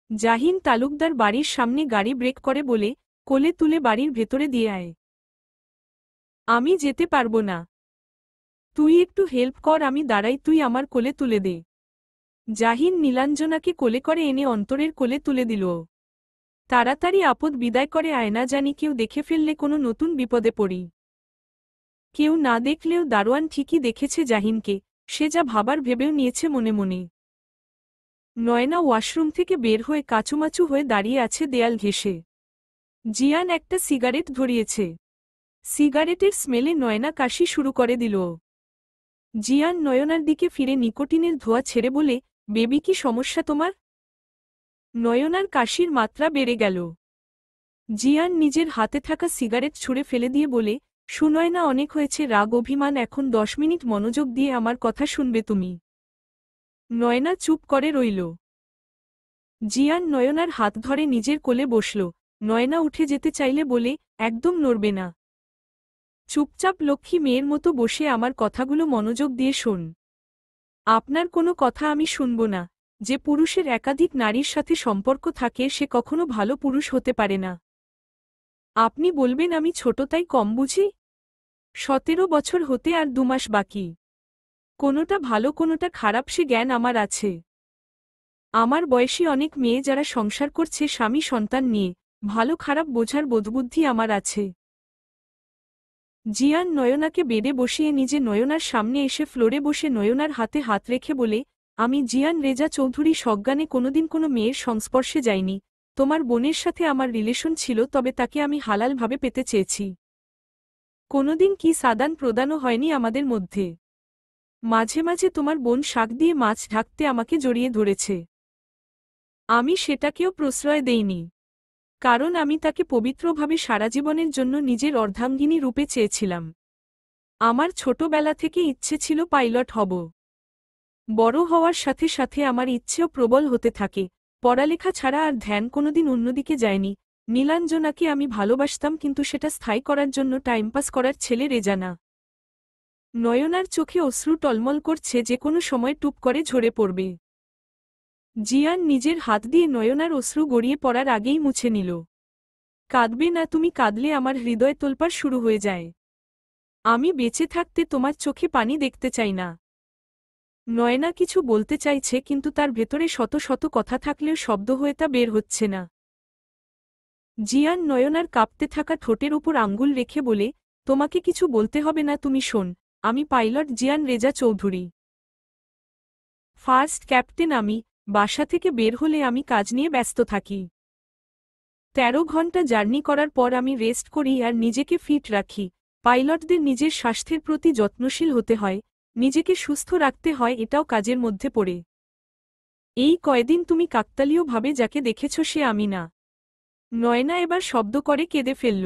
জাহিন তালুকদার বাড়ির সামনে গাড়ি ব্রেক করে বলে, কোলে তুলে বাড়ির ভেতরে দিয়ে আয়। আমি যেতে পারবো না। তুই একটু হেল্প কর, আমি দাঁড়াই, তুই আমার কোলে তুলে দে। জাহিন নীলাঞ্জনাকে কোলে করে এনে অন্তরের কোলে তুলে দিল। তাড়াতাড়ি আপদ বিদায় করে আয়, না জানি কেউ দেখে ফেললে কোনো নতুন বিপদে পড়ি। কেউ না দেখলেও দারোয়ান ঠিকই দেখেছে জাহিনকে, সে যা ভাবার ভেবেও নিয়েছে মনে মনে। নয়না ওয়াশরুম থেকে বের হয়ে কাচুমাচু হয়ে দাঁড়িয়ে আছে দেয়াল ঘেঁষে। জিয়ান একটা সিগারেট ধরিয়েছে। সিগারেটের স্মেলে নয়না কাশি শুরু করে দিল। জিয়ান নয়নার দিকে ফিরে নিকোটিনের ধোঁয়া ছেড়ে বলে, বেবি কি সমস্যা তোমার? নয়নার কাশির মাত্রা বেড়ে গেল। জিয়ান নিজের হাতে থাকা সিগারেট ছুঁড়ে ফেলে দিয়ে বলে, সুনয়না অনেক হয়েছে রাগ অভিমান, এখন 10 মিনিট মনোযোগ দিয়ে আমার কথা শুনবে তুমি। নয়না চুপ করে রইল। জিয়ান নয়নার হাত ধরে নিজের কোলে বসল। নয়না উঠে যেতে চাইলে বলে, একদম নড়বে না। চুপচাপ লক্ষ্মী মেয়ের মতো বসে আমার কথাগুলো মনোযোগ দিয়ে শোন। আপনার কোনো কথা আমি শুনব না। যে পুরুষের একাধিক নারীর সাথে সম্পর্ক থাকে সে কখনো ভালো পুরুষ হতে পারে না। আপনি বলবেন আমি ছোট তাই কম বুঝি? 17 বছর হতে আর 2 মাস বাকি। কোনোটা ভালো কোনোটা খারাপ সে জ্ঞান আমার আছে। আমার বয়সী অনেক মেয়ে যারা সংসার করছে স্বামী সন্তান নিয়ে, ভালো খারাপ বোঝার বোধবুদ্ধি আমার আছে। জিয়ান নয়নাকে বেডে বসিয়ে নিজে নয়নার সামনে এসে ফ্লোরে বসে নয়নার হাতে হাত রেখে বলে, আমি জিয়ান রেজা চৌধুরী সজ্ঞানে কোনোদিন কোনো মেয়ের সংস্পর্শে যাইনি। তোমার বোনের সাথে আমার রিলেশন ছিল, তবে তাকে আমি হালালভাবে পেতে চেয়েছি। কোনোদিন কি সাদান প্রদানও হয়নি আমাদের মধ্যে। মাঝে মাঝে তোমার বোন শাক দিয়ে মাছ ঢাকতে আমাকে জড়িয়ে ধরেছে। আমি সেটাকেও প্রশ্রয় দেইনি, কারণ আমি তাকে পবিত্রভাবে সারা জীবনের জন্য নিজের অর্ধাঙ্গিনী রূপে চেয়েছিলাম। আমার ছোটবেলা থেকে ইচ্ছে ছিল পাইলট হব। বড় হওয়ার সাথে সাথে আমার ইচ্ছেও প্রবল হতে থাকে। পড়ালেখা ছাড়া আর ধ্যান কোনোদিন অন্যদিকে যায়নি। নীলাঞ্জনাকে আমি ভালোবাসতাম, কিন্তু সেটা স্থায়ী করার জন্য টাইমপাস করার ছেলে রেজা না। নয়নার চোখে অশ্রু টলমল করছে, যে কোনো সময় টুপ করে ঝরে পড়বে। জিয়ান নিজের হাত দিয়ে নয়নার অশ্রু গড়িয়ে পড়ার আগেই মুছে নিল। কাঁদবে না, তুমি কাঁদলে আমার হৃদয় তোলপাড় শুরু হয়ে যায়। আমি বেঁচে থাকতে তোমার চোখে পানি দেখতে চাই না। নয়না কিছু বলতে চাইছে, কিন্তু তার ভেতরে শত শত কথা থাকলেও শব্দ হয়ে তা বের হচ্ছে না। জিয়ান নয়নার কাঁপতে থাকা ঠোঁটের উপর আঙ্গুল রেখে বলে, তোমাকে কিছু বলতে হবে না, তুমি শোন। আমি পাইলট জিয়ান রেজা চৌধুরী, ফার্স্ট ক্যাপ্টেন। আমি বাসা থেকে বের হলে আমি কাজ নিয়ে ব্যস্ত থাকি। 13 ঘন্টা জার্নি করার পর আমি রেস্ট করি আর নিজেকে ফিট রাখি। পাইলটদের নিজের স্বাস্থ্যের প্রতি যত্নশীল হতে হয়, নিজেকে সুস্থ রাখতে হয়, এটাও কাজের মধ্যে পড়ে। এই কয়দিন তুমি কাকতালীয়ভাবে যাকে দেখেছ সে আমি না। নয়না এবার শব্দ করে কেঁদে ফেলল।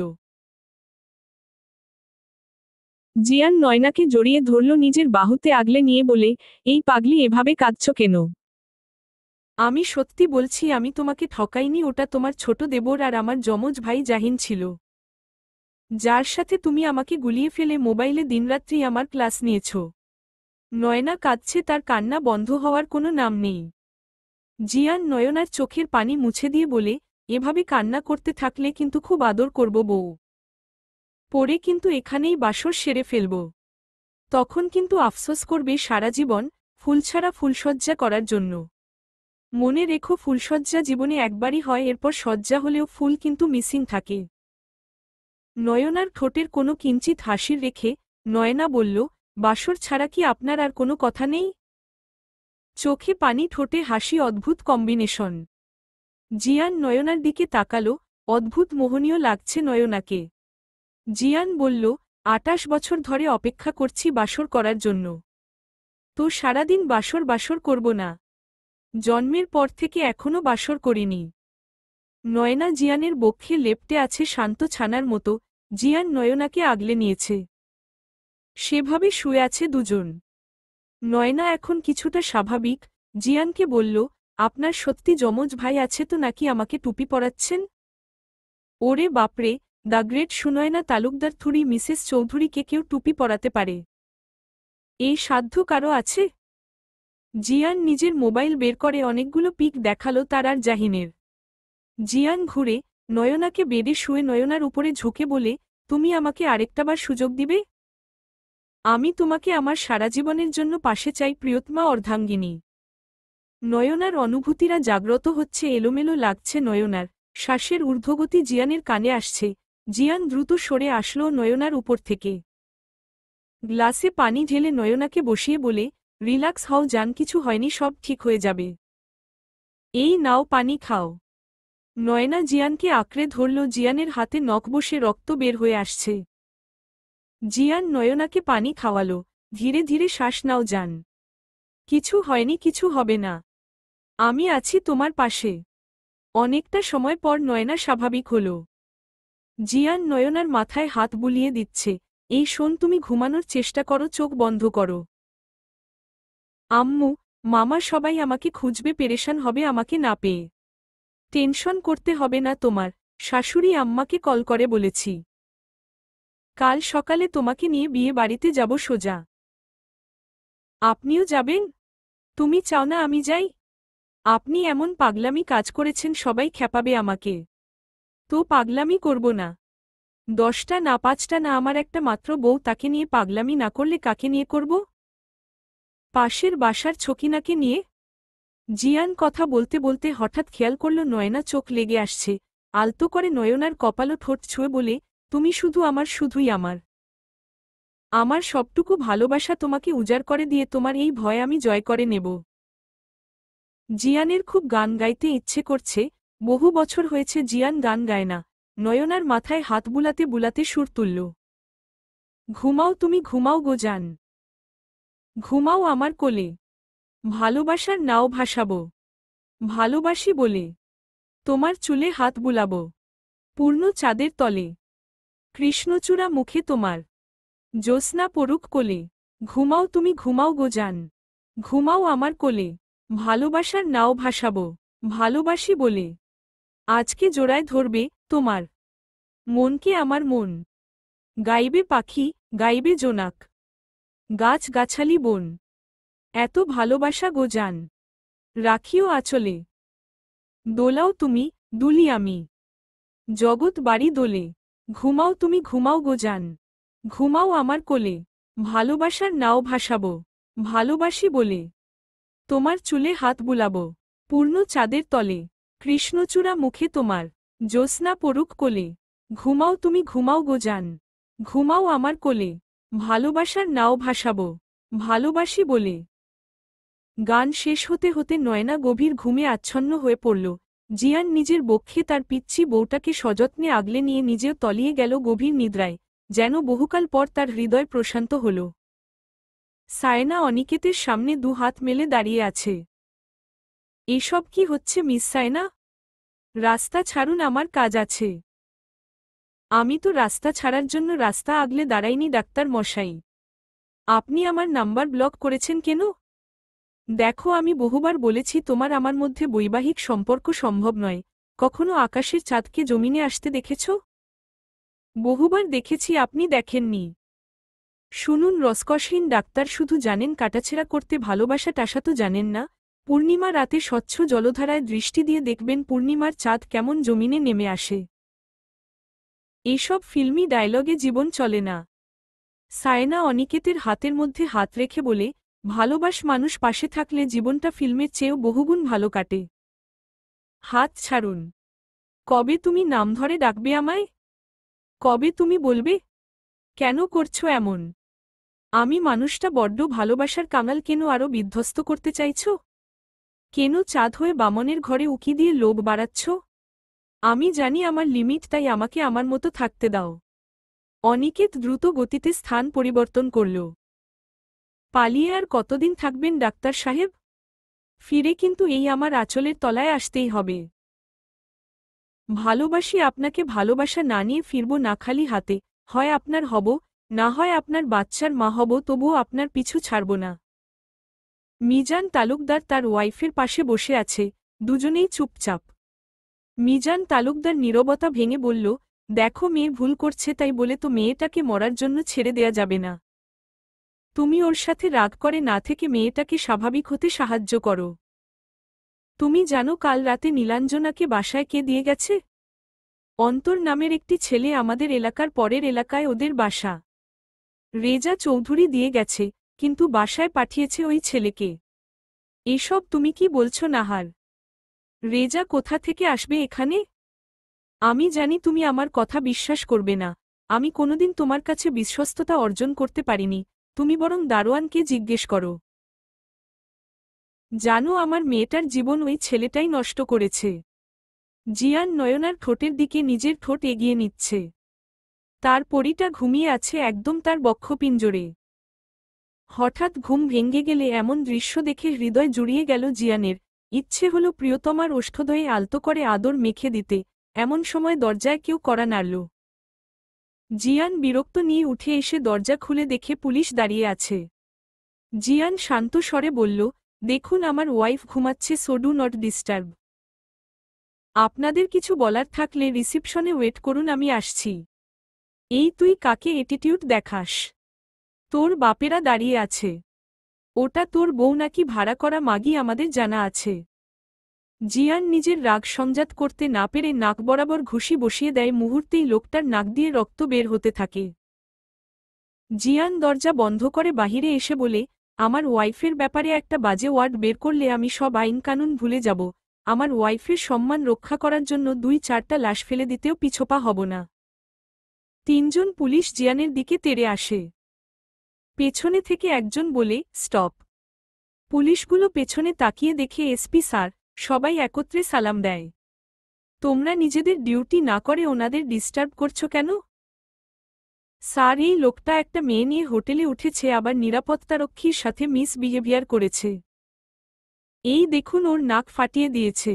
জিয়ান নয়নাকে জড়িয়ে ধরল নিজের বাহুতে আগলে নিয়ে বলে, এই পাগলি এভাবে কাঁদছ কেন? আমি সত্যি বলছি, আমি তোমাকে ঠকাইনি। ওটা তোমার ছোট দেবর আর আমার যমজ ভাই জাহিন ছিল, যার সাথে তুমি আমাকে গুলিয়ে ফেলে মোবাইলে দিনরাত্রি আমার ক্লাস নিয়েছ। নয়না কাঁদছে, তার কান্না বন্ধ হওয়ার কোনো নাম নেই। জিয়ান নয়নার চোখের পানি মুছে দিয়ে বলে, এভাবে কান্না করতে থাকলে কিন্তু খুব আদর করব বউ। পরে কিন্তু এখানেই বাসর সেরে ফেলব। তখন কিন্তু আফসোস করবে সারা জীবন, ফুলছাড়া ফুলসজ্জা করার জন্য। মনে রেখো, ফুলসজ্জা জীবনে একবারই হয়, এরপর সজ্জা হলেও ফুল কিন্তু মিসিং থাকে। নয়নার ঠোঁটের কোনো কিঞ্চিত হাসির রেখে নয়না বলল, বাসর ছাড়া কি আপনার আর কোনো কথা নেই? চোখে পানি, ঠোঁটে হাসি, অদ্ভুত কম্বিনেশন। জিয়ান নয়নার দিকে তাকালো, অদ্ভুত মোহনীয় লাগছে নয়নাকে। জিয়ান বলল, 28 বছর ধরে অপেক্ষা করছি বাসর করার জন্য। তো সারাদিন বাসর বাসর করব না? জন্মের পর থেকে এখনো বাসর করিনি। নয়না জিয়ানের বক্ষে লেপ্টে আছে শান্ত ছানার মতো। জিয়ান নয়নাকে আগলে নিয়েছে। সেভাবে শুয়ে আছে দুজন। নয়না এখন কিছুটা স্বাভাবিক। জিয়ানকে বলল, আপনার সত্যি যমজ ভাই আছে তো, নাকি আমাকে টুপি পরাচ্ছেন? ওরে বাপরে, দ্য গ্রেট সুনয়না তালুকদার থুরি মিসেস চৌধুরীকে কেউ টুপি পরাতে পারে? এই সাধ্য কারো আছে? জিয়ান নিজের মোবাইল বের করে অনেকগুলো পিক দেখালো তার আর জাহিনের। জিয়ান ঘুরে নয়নাকে বেডে শুয়ে নয়নার উপরে ঝুঁকে বলে, তুমি আমাকে আরেকটাবার সুযোগ দিবে? আমি তোমাকে আমার সারা জীবনের জন্য পাশে চাই প্রিয়তমা অর্ধাঙ্গিনী। নয়নার অনুভূতিরা জাগ্রত হচ্ছে, এলোমেলো লাগছে নয়নার। শ্বাসের ঊর্ধ্বগতি জিয়ানের কানে আসছে। জিয়ান দ্রুত সরে আসলো নয়নার উপর থেকে। গ্লাসে পানি ঢেলে নয়নাকে বসিয়ে বলে, রিল্যাক্স হও জান, কিছু হয়নি, সব ঠিক হয়ে যাবে। এই নাও পানি খাও। নয়না জিয়ানকে আঁকড়ে ধরল। জিয়ানের হাতে নখ বসে রক্ত বের হয়ে আসছে। জিয়ান নয়নাকে পানি খাওয়ালো। ধীরে ধীরে শ্বাস নাও যান। কিছু হয়নি, কিছু হবে না। আমি আছি তোমার পাশে। অনেকটা সময় পর নয়না স্বাভাবিক হল। জিয়ান নয়নার মাথায় হাত বুলিয়ে দিচ্ছে। এই শোন, তুমি ঘুমানোর চেষ্টা করো, চোখ বন্ধ করো। আম্মু, মামা সবাই আমাকে খুঁজবে, পেরেশান হবে আমাকে না পেয়ে। টেনশন করতে হবে না তোমার, শাশুড়ি আম্মাকে কল করে বলেছি। কাল সকালে তোমাকে নিয়ে বিয়ে বাড়িতে যাব সোজা। আপনিও যাবেন? তুমি চাও না আমি যাই? আপনি এমন পাগলামি কাজ করেছেন, সবাই খেপাবে আমাকে। তো পাগলামি করব না। 10টা না 5টা না, আমার একটা মাত্র বউ, তাকে নিয়ে পাগলামি না করলে কাকে নিয়ে করব? পাশের বাসার ছকিনাকে নিয়ে। জিয়ান কথা বলতে বলতে হঠাৎ খেয়াল করল নয়না চোখ লেগে আসছে। আলতো করে নয়নার কপালও ঠোঁট ছুঁয়ে বলে, তুমি শুধু আমার, শুধুই আমার। আমার সবটুকু ভালোবাসা তোমাকে উজাড় করে দিয়ে তোমার এই ভয় আমি জয় করে নেব। জিয়ানের খুব গান গাইতে ইচ্ছে করছে। বহু বছর হয়েছে জিয়ান গান গায় না। নয়নার মাথায় হাত বুলাতে বুলাতে সুর তুলল। ঘুমাও তুমি, ঘুমাও গো জান। ঘুমাও আমার কোলে। ভালোবাসার নাও ভাসাব। ভালোবাসি বলে তোমার চুলে হাত বুলাব। পূর্ণ চাঁদের তলে কৃষ্ণচূড়া মুখে তোমার জ্যোৎস্না পড়ুক কোলে। ঘুমাও তুমি, ঘুমাও গো জান। ঘুমাও আমার কোলে। ভালোবাসার নাও ভাসাব। ভালোবাসি বলে আজকে জোড়ায় ধরবে তোমার মনকে আমার মন। গাইবে পাখি, গাইবে জোনাক, গাছ গাছালি বন। এত ভালোবাসা গো জান, রাখিও আঁচলে। দোলাও তুমি, দুলি আমি, জগৎ বাড়ি দোলে। ঘুমাও তুমি, ঘুমাও গো জান। ঘুমাও আমার কোলে। ভালোবাসার নাও ভাসাব। ভালোবাসি বলে তোমার চুলে হাত বুলাব। পূর্ণ চাঁদের তলে কৃষ্ণচূড়া মুখে তোমার জ্যোৎস্না পড়ুক কোলে। ঘুমাও তুমি, ঘুমাও গো জান। ঘুমাও আমার কোলে। ভালোবাসার নাও ভাসাব। ভালোবাসি বলে। গান শেষ হতে হতে নয়না গভীর ঘুমে আচ্ছন্ন হয়ে পড়ল। জিয়ান নিজের বক্ষে তার পিচ্ছি বউটাকে সযত্নে আগলে নিয়ে নিজেও তলিয়ে গেল গভীর নিদ্রায়, যেন বহুকাল পর তার হৃদয় প্রশান্ত হল। সায়না অনিকেতের সামনে 2 হাত মেলে দাঁড়িয়ে আছে। এসব কি হচ্ছে মিস সায়না? রাস্তা ছাড়ুন, আমার কাজ আছে। আমি তো রাস্তা ছাড়ার জন্য রাস্তা আগলে দাঁড়াইনি ডাক্তার মশাই। আপনি আমার নাম্বার ব্লক করেছেন কেন? দেখো, আমি বহুবার বলেছি তোমার আমার মধ্যে বৈবাহিক সম্পর্ক সম্ভব নয়। কখনো আকাশের চাঁদকে জমিনে আসতে দেখেছ? বহুবার দেখেছি, আপনি দেখেননি। শুনুন রসকসহীন ডাক্তার, শুধু জানেন কাটাছেঁড়া করতে, ভালোবাসা টাসা তো জানেন না। পূর্ণিমা রাতে স্বচ্ছ জলধারায় দৃষ্টি দিয়ে দেখবেন পূর্ণিমার চাঁদ কেমন জমিনে নেমে আসে। এইসব ফিল্মি ডায়লগে জীবন চলে না। সায়না অনিকেতের হাতের মধ্যে হাত রেখে বলে, ভালোবাস মানুষ পাশে থাকলে জীবনটা ফিল্মের চেয়েও বহুগুণ ভালো কাটে। হাত ছাড়ুন। কবে তুমি নাম ধরে ডাকবে আমায়? কবে তুমি বলবে? কেন করছো এমন? আমি মানুষটা বড্ড ভালোবাসার কাঙাল, কেন আরও বিধ্বস্ত করতে চাইছ? কেন চাঁদ হয়ে বামনের ঘরে উকি দিয়ে লোভ বাড়াচ্ছ? আমি জানি আমার লিমিট, তাই আমাকে আমার মতো থাকতে দাও। অনিকেত দ্রুত গতিতে স্থান পরিবর্তন করল। পালিয়ে আর কতদিন থাকবেন ডাক্তার সাহেব? ফিরে কিন্তু এই আমার আঁচলের তলায় আসতেই হবে। ভালোবাসি আপনাকে, ভালোবাসা না নিয়ে ফিরব না খালি হাতে। হয় আপনার হব, না হয় আপনার বাচ্চার মা হব, তবুও আপনার পিছু ছাড়ব না। মিজান তালুকদার তার ওয়াইফের পাশে বসে আছে, দুজনেই চুপচাপ। মিজান তালুকদার নীরবতা ভেঙে বলল, দেখো, মেয়ে ভুল করছে, তাই বলে তো মেয়েটাকে মরার জন্য ছেড়ে দেয়া যাবে না। তুমি ওর সাথে রাগ করে না থেকে মেয়েটাকে স্বাভাবিক হতে সাহায্য করো। তুমি জানো কাল রাতে নীলাঞ্জনাকে বাসায় কে দিয়ে গেছে? অন্তর নামের একটি ছেলে, আমাদের এলাকার পরের এলাকায় ওদের বাসা। রেজা চৌধুরী দিয়ে গেছে, কিন্তু বাসায় পাঠিয়েছে ওই ছেলেকে। এসব তুমি কি বলছো নাহার? রেজা কোথা থেকে আসবে এখানে? আমি জানি তুমি আমার কথা বিশ্বাস করবে না। আমি কোনোদিন তোমার কাছে বিশ্বস্ততা অর্জন করতে পারিনি। তুমি বরং দারোয়ানকে জিজ্ঞেস করো। জানো, আমার মেয়েটার জীবন ওই ছেলেটাই নষ্ট করেছে। জিয়ান নয়নার ঠোঁটের দিকে নিজের ঠোঁট এগিয়ে নিচ্ছে। তার পরিটা ঘুমিয়ে আছে একদম তার বক্ষপিঞ্জরে। হঠাৎ ঘুম ভেঙে গেলে এমন দৃশ্য দেখে হৃদয় জুড়িয়ে গেল জিয়ানের। ইচ্ছে হল প্রিয়তমার ওষ্ঠদয়ে আলতো করে আদর মেখে দিতে। এমন সময় দরজায় কেউ কড়া নাড়ল। জিয়ান বিরক্ত নিয়ে উঠে এসে দরজা খুলে দেখে পুলিশ দাঁড়িয়ে আছে। জিয়ান শান্ত স্বরে বলল, দেখুন আমার ওয়াইফ ঘুমাচ্ছে, সো ডু নট ডিস্টার্ব। আপনাদের কিছু বলার থাকলে রিসিপশনে ওয়েট করুন, আমি আসছি। এই তুই কাকে অ্যাটিটিউড দেখাস? তোর বাপেরা দাঁড়িয়ে আছে। ওটা তোর বউ নাকি ভাড়া করা মাগি আমাদের জানা আছে। জিয়ান নিজের রাগ সংজাত করতে না পেরে নাক বরাবর ঘুষি বসিয়ে দেয়, মুহূর্তেই লোকটার নাক দিয়ে রক্ত বের হতে থাকে। জিয়ান দরজা বন্ধ করে বাহিরে এসে বলে, আমার ওয়াইফের ব্যাপারে একটা বাজে ওয়ার্ড বের করলে আমি সব আইনকানুন ভুলে যাব। আমার ওয়াইফের সম্মান রক্ষা করার জন্য 2-4টা লাশ ফেলে দিতেও পিছপা হব না। 3জন পুলিশ জিয়ানের দিকে তেড়ে আসে। পেছনে থেকে একজন বলে, স্টপ। পুলিশগুলো পেছনে তাকিয়ে দেখে এসপি স্যার। সবাই একত্রে সালাম দেয়। তোমরা নিজেদের ডিউটি না করে ওনাদের ডিস্টার্ব করছো কেন? স্যার, এই লোকটা একটা মেয়ে নিয়ে হোটেলে উঠেছে, আবার নিরাপত্তারক্ষীর সাথে মিসবিহেভিয়ার করেছে। এই দেখুন, ওর নাক ফাটিয়ে দিয়েছে।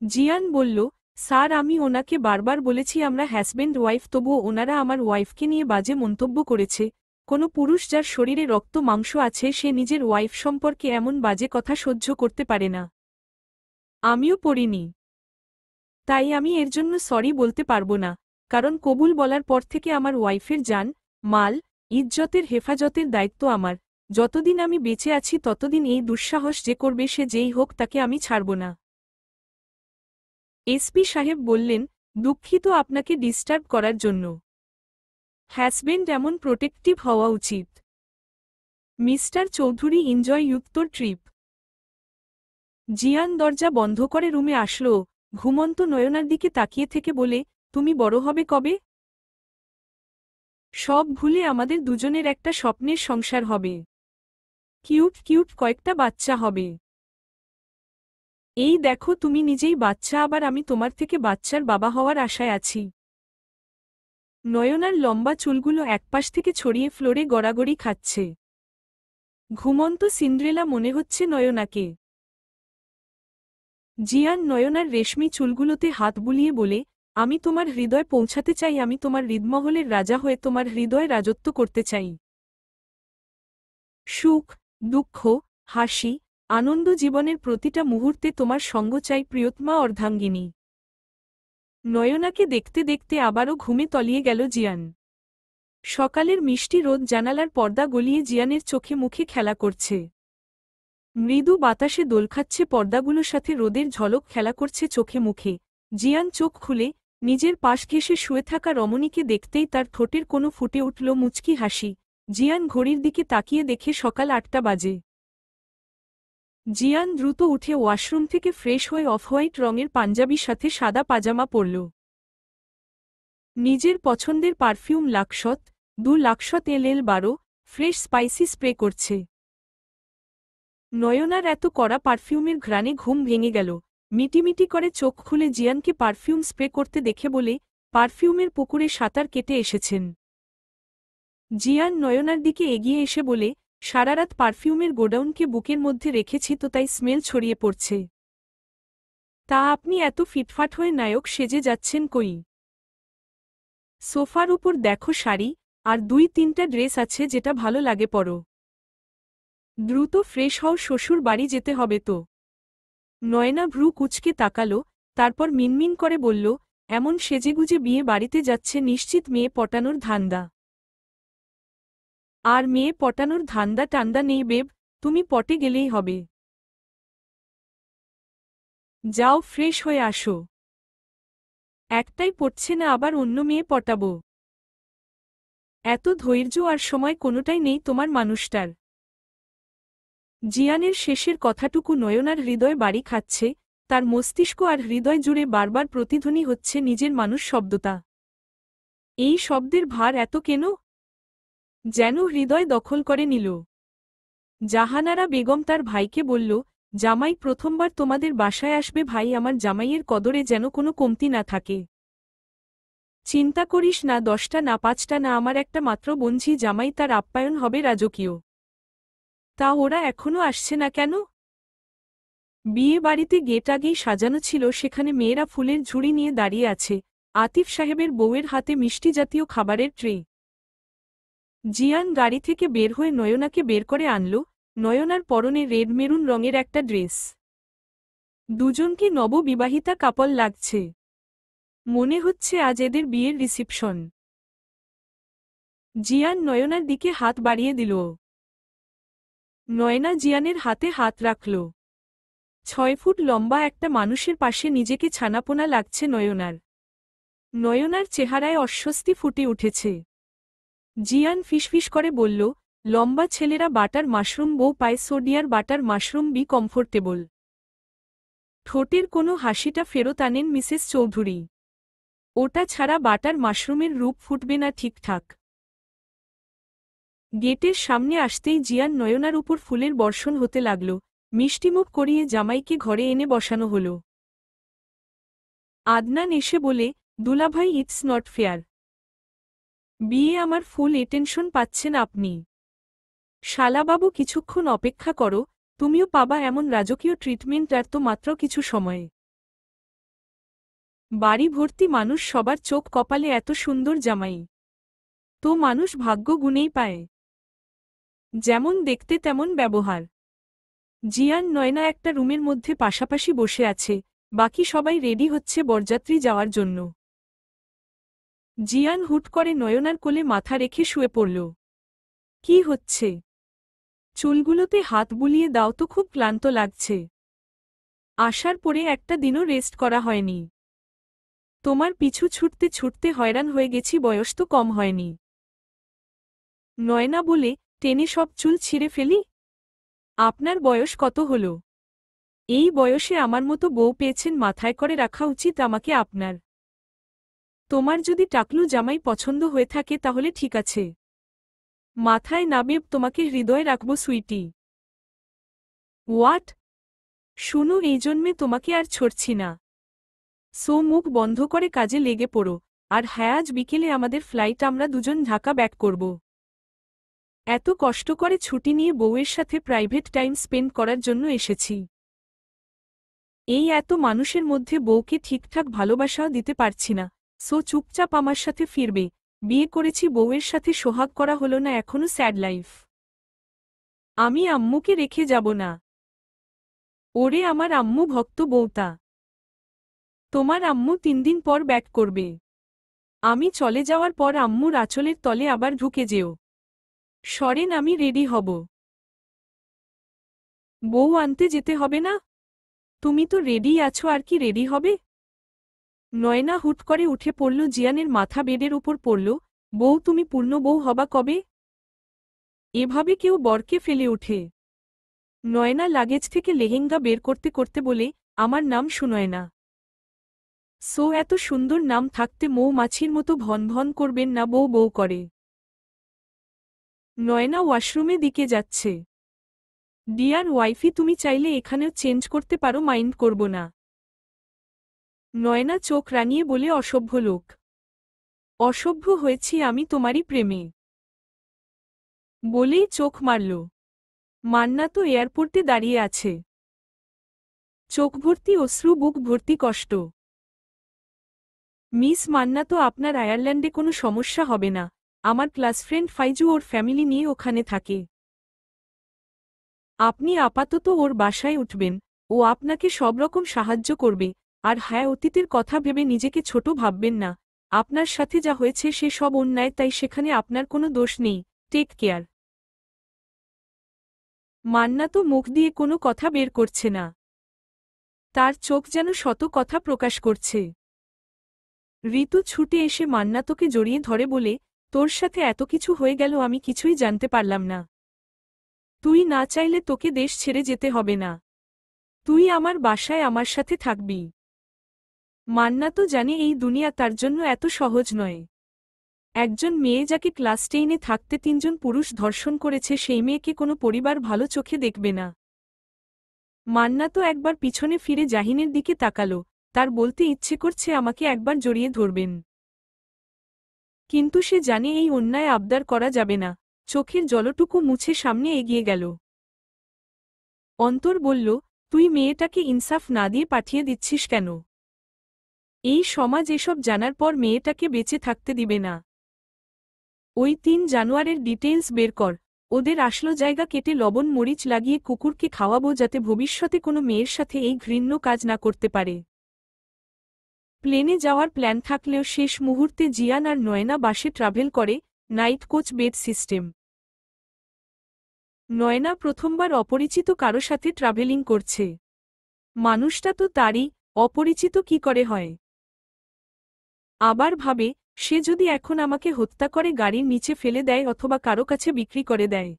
জিয়ান বলল, স্যার আমি ওনাকে বারবার বলেছি আমরা হাজব্যান্ড ওয়াইফ, তবুও ওনারা আমার ওয়াইফকে নিয়ে বাজে মন্তব্য করেছে। কোনো পুরুষ যার শরীরে রক্ত মাংস আছে সে নিজের ওয়াইফ সম্পর্কে এমন বাজে কথা সহ্য করতে পারে না। আমিও পড়িনি, তাই আমি এর জন্য সরি বলতে পারবো না। কারণ কবুল বলার পর থেকে আমার ওয়াইফের জান, মাল, ইজ্জতের হেফাজতের দায়িত্ব আমার। যতদিন আমি বেঁচে আছি ততদিন এই দুঃসাহস যে করবে সে যেই হোক তাকে আমি ছাড়ব না। এসপি সাহেব বললেন, দুঃখিত আপনাকে ডিস্টার্ব করার জন্য। হাজব্যান্ড এমন প্রোটেক্টিভ হওয়া উচিত। Mister Chowdhury, enjoy your trip. জিয়ান দরজা বন্ধ করে রুমে আসলো। ঘুমন্ত নয়নার দিকে তাকিয়ে থেকে বলে, তুমি বড় হবে কবে? সব ভুলে আমাদের দুজনের একটা স্বপ্নের সংসার হবে। কিউট কিউট কয়েকটা বাচ্চা হবে। এই দেখো তুমি নিজেই বাচ্চা, আবার আমি তোমার থেকে বাচ্চার বাবা হওয়ার আশায় আছি। নয়নার লম্বা চুলগুলো একপাশ থেকে ছড়িয়ে ফ্লোরে গড়াগড়ি খাচ্ছে। ঘুমন্ত সিন্ড্রেলা মনে হচ্ছে নয়নাকে। জিয়ান নয়নার রেশমি চুলগুলোতে হাত বুলিয়ে বলে, আমি তোমার হৃদয় পৌঁছাতে চাই, আমি তোমার হৃদমহলের রাজা হয়ে তোমার হৃদয় রাজত্ব করতে চাই। সুখ, দুঃখ, হাসি, আনন্দ, জীবনের প্রতিটা মুহূর্তে তোমার সঙ্গ চাই প্রিয়তমা অর্ধাঙ্গিনী। নয়নাকে দেখতে দেখতে আবারও ঘুমে তলিয়ে গেল জিয়ান। সকালের মিষ্টি রোদ জানালার পর্দা গলিয়ে জিয়ানের চোখে মুখে খেলা করছে। মৃদু বাতাসে দোল খাচ্ছে পর্দাগুলোর সাথে, রোদের ঝলক খেলা করছে চোখে মুখে। জিয়ান চোখ খুলে নিজের পাশ ঘেঁষে শুয়ে থাকা রমণীকে দেখতেই তার ঠোঁটের কোনো ফুটে উঠল মুচকি হাসি। জিয়ান ঘড়ির দিকে তাকিয়ে দেখে সকাল 8টা বাজে। জিয়ান দ্রুত উঠে ওয়াশরুম থেকে ফ্রেশ হয়ে অফ হোয়াইট রঙের পাঞ্জাবির সাথে সাদা পাজামা পরল। নিজের পছন্দের পারফিউম লাক্সত 2 লাক্সত LL12 ফ্রেশ স্পাইসি স্প্রে করছে। নয়নার এত কড়া পারফিউমের ঘ্রাণে ঘুম ভেঙে গেল। মিটিমিটি করে চোখ খুলে জিয়ানকে পারফিউম স্প্রে করতে দেখে বলে, পারফিউমের পুকুরে সাঁতার কেটে এসেছেন। জিয়ান নয়নার দিকে এগিয়ে এসে বলে, সারারাত পারফিউমের গোডাউনকে বুকের মধ্যে রেখেছি তো তাই স্মেল ছড়িয়ে পড়ছে। তা আপনি এত ফিটফাট হয়ে নায়ক সেজে যাচ্ছেন কই? সোফার উপর দেখো শাড়ি আর 2-3টা ড্রেস আছে, যেটা ভালো লাগে পরো। দ্রুত ফ্রেশ হও, শ্বশুর বাড়ি যেতে হবে তো। নয়না ভ্রু কুঁচকে তাকালো, তারপর মিনমিন করে বলল, এমন সেজেগুজে বিয়ে বাড়িতে যাচ্ছে, নিশ্চিত মেয়ে পটানোর ধান্দা। আর মেয়ে পটানোর ধান্দা টান্দা নেই বেব, তুমি পটে গেলেই হবে। যাও ফ্রেশ হয়ে আসো। একটাই পড়ছে না, আবার অন্য মেয়ে পটাবো? এত ধৈর্য আর সময় কোনোটাই নেই তোমার মানুষটার। জিয়ানের শেষের কথাটুকু নয়নার হৃদয় বাড়ি খাচ্ছে। তার মস্তিষ্ক আর হৃদয় জুড়ে বারবার প্রতিধ্বনি হচ্ছে নিজের মানুষ শব্দটা। এই শব্দের ভার এত কেন? যেন হৃদয় দখল করে নিল। জাহানারা বেগম তার ভাইকে বলল, জামাই প্রথমবার তোমাদের বাসায় আসবে ভাই, আমার জামাইয়ের কদরে যেন কোনো কমতি না থাকে। চিন্তা করিস না, 10টা না 5টা না, আমার একটা মাত্র বঞ্ঝি জামাই, তার আপ্যায়ন হবে রাজকীয়। তা ওরা এখনো আসছে না কেন? বিয়ে বাড়িতে গেট আগেই সাজানো ছিল, সেখানে মেয়েরা ফুলের ঝুড়ি নিয়ে দাঁড়িয়ে আছে, আতিফ সাহেবের বউয়ের হাতে মিষ্টি জাতীয় খাবারের ট্রে। জিয়ান গাড়ি থেকে বের হয়ে নয়নাকে বের করে আনল। নয়নার পরনে রেড মেরুন রঙের একটা ড্রেস। দুজনকে নববিবাহিতা কাপল লাগছে। মনে হচ্ছে আজ এদের বিয়ের রিসিপশন। জিয়ান নয়নার দিকে হাত বাড়িয়ে দিল। নয়না জিয়ানের হাতে হাত রাখল। 6 ফুট লম্বা একটা মানুষের পাশে নিজেকে ছানাপোনা লাগছে নয়নার। নয়নার চেহারায় অস্বস্তি ফুটে উঠেছে। জিয়ান ফিসফিস করে বলল, লম্বা ছেলেরা বাটার মাশরুম, বউ পায় সোডিয়ার বাটার মাশরুম, বি কমফোর্টেবল। ঠোঁটের কোনো হাসিটা ফেরত আনেন মিসেস চৌধুরী। ওটা ছাড়া বাটার মাশরুমের রূপ ফুটবে না ঠিকঠাক। গেটের সামনে আসতেই জিয়ান নয়নার উপর ফুলের বর্ষণ হতে লাগল। মিষ্টিমুখ করিয়ে জামাইকে ঘরে এনে বসানো হল। আদনান এসে বলে, দুলাভাই, ইটস নট ফেয়ার। বিয়ে আমার ফুল এটেনশন পাচ্ছেন আপনি। শালাবাবু, কিছুক্ষণ অপেক্ষা করো, তুমিও পাবা এমন রাজকীয় ট্রিটমেন্ট, আর তো মাত্র কিছু সময়ে। বাড়ি ভর্তি মানুষ, সবার চোখ কপালে এত সুন্দর জামাই তো মানুষ ভাগ্য গুণেই পায়। যেমন দেখতে তেমন ব্যবহার। জিয়ান নয়না একটা রুমের মধ্যে পাশাপাশি বসে আছে, বাকি সবাই রেডি হচ্ছে বরযাত্রী যাওয়ার জন্য। জিয়ান হুট করে নয়নার কোলে মাথা রেখে শুয়ে পড়ল। কি হচ্ছে? চুলগুলোতে হাত বুলিয়ে দাও তো, খুব ক্লান্ত লাগছে। আসার পরে একটা দিনও রেস্ট করা হয়নি। তোমার পিছু ছুটতে ছুটতে হয়রান হয়ে গেছি, বয়স তো কম হয়নি। নয়না বলে, টেনে সব চুল ছিঁড়ে ফেলি? আপনার বয়স কত হল? এই বয়সে আমার মতো বউ পেয়েছেন, মাথায় করে রাখা উচিত আমাকে আপনার। তোমার যদি টাকলু জামাই পছন্দ হয়ে থাকে তাহলে ঠিক আছে, মাথায় নাবে, তোমাকে হৃদয়ে রাখব সুইটি। হোয়াট? শুনো, এই জন্মে তোমাকে আর ছড়ছি না। সো মুখ বন্ধ করে কাজে লেগে পড়ো। আর হ্যাঁ, আজ বিকেলে আমাদের ফ্লাইট, আমরা দুজন ঢাকা ব্যাক করব। এত কষ্ট করে ছুটি নিয়ে বউয়ের সাথে প্রাইভেট টাইম স্পেন্ড করার জন্য এসেছি। এই এত মানুষের মধ্যে বউকে ঠিকঠাক ভালোবাসাও দিতে পারছি না, সো চুপচাপ আমার সাথে ফিরবে। বিয়ে করেছি, বউয়ের সাথে সোহাগ করা হলো না, এখনো স্যাড লাইফ। আমি আম্মুকে রেখে যাব না। ওরে আমার আম্মু ভক্ত বউতা। তোমার আম্মু 3 দিন পর ব্যাক করবে। আমি চলে যাওয়ার পর আম্মুর আঁচলের তলে আবার ঢুকে যেও। সরেন, আমি রেডি হব। বউ আনতে যেতে হবে না? তুমি তো রেডি আছো, আর কি রেডি হবে? নয়না হুট করে উঠে পড়ল, জিয়ানের মাথা বেডের উপর পড়ল। বউ, তুমি পূর্ণ বউ হবা কবে? এভাবে কেউ বরকে ফেলে ওঠে? নয়না লাগেজ থেকে লেহেঙ্গা বের করতে করতে বলে, আমার নাম সুনয়না। সো এত সুন্দর নাম থাকতে মৌমাছির মতো ভন ভন করবেন না, বউ বউ করে। নয়না ওয়াশরুমে দিকে যাচ্ছে। ডিয়ার ওয়াইফি, তুমি চাইলে এখানেও চেঞ্জ করতে পারো, মাইন্ড করব না। নয়না চোখ রাঙিয়ে বলে, অসভ্য লোক। অসভ্য হয়েছি আমি তোমারই প্রেমে। বলেই চোখ মারল। মান্না তো এয়ারপোর্টে দাঁড়িয়ে আছে, চোখ ভর্তি অশ্রু, বুক ভর্তি কষ্ট। মিস মান্না, তো আপনার আয়ারল্যান্ডে কোনো সমস্যা হবে না, আমার ক্লাস ফ্রেন্ড ফাইজু ওর ফ্যামিলি নিয়ে ওখানে থাকে। আপনি আপাতত ওর বাসায় উঠবেন, ও আপনাকে সব রকম সাহায্য করবে। আর হ্যাঁ, অতীতের কথা ভেবে নিজেকে ছোট ভাববেন না, আপনার সাথে যা হয়েছে সে সব অন্যায়, তাই সেখানে আপনার কোনো দোষ নেই। Take care. মান্না তো মুখ দিয়ে কোনো কথা বের করছে না, তার চোখ যেন শত কথা প্রকাশ করছে। ঋতু ছুটে এসে মান্নাতকে জড়িয়ে ধরে বলে, তোর সাথে এত কিছু হয়ে গেল, আমি কিছুই জানতে পারলাম না। তুই না চাইলে তোকে দেশ ছেড়ে যেতে হবে না, তুই আমার বাসায় আমার সাথে থাকবি। মান্না তো জানে এই দুনিয়া তার জন্য এত সহজ নয়। একজন মেয়ে যাকে ক্লাস 10-এ থাকতে 3 জন পুরুষ ধর্ষণ করেছে, সেই মেয়েকে কোনো পরিবার ভালো চোখে দেখবে না। মান্না তো একবার পিছনে ফিরে জাহিনের দিকে তাকালো, তার বলতে ইচ্ছে করছে আমাকে একবার জড়িয়ে ধরবেন। কিন্তু সে জানে এই অন্যায় আবদার করা যাবে না, চোখের জলটুকু মুছে সামনে এগিয়ে গেল। অন্তর বলল, তুই মেয়েটাকে ইনসাফ না দিয়ে পাঠিয়ে দিচ্ছিস কেন? এই সমাজ এসব জানার পর মেয়েটাকে বেঁচে থাকতে দিবে না। ওই 3 জানোয়ারের ডিটেইলস বের কর, ওদের আসল জায়গা কেটে লবণ মরিচ লাগিয়ে কুকুরকে খাওয়াবো যাতে ভবিষ্যতে কোনো মেয়ের সাথে এই ঘৃণ্য কাজ না করতে পারে। প্লেনে যাওয়ার প্ল্যান থাকলেও শেষ মুহূর্তে জিয়ান আর নয়না বাসে ট্রাভেল করে, night coach bed system. Naina প্রথমবার অপরিচিত কারো সাথে ট্রাভেলিং করছে। মানুষটা তো তারই, অপরিচিত কি করে হয়? আবার ভাবে, সে যদি এখন আমাকে হত্যা করে গাড়ির নিচে ফেলে দেয় অথবা কারো কাছে বিক্রি করে দেয়।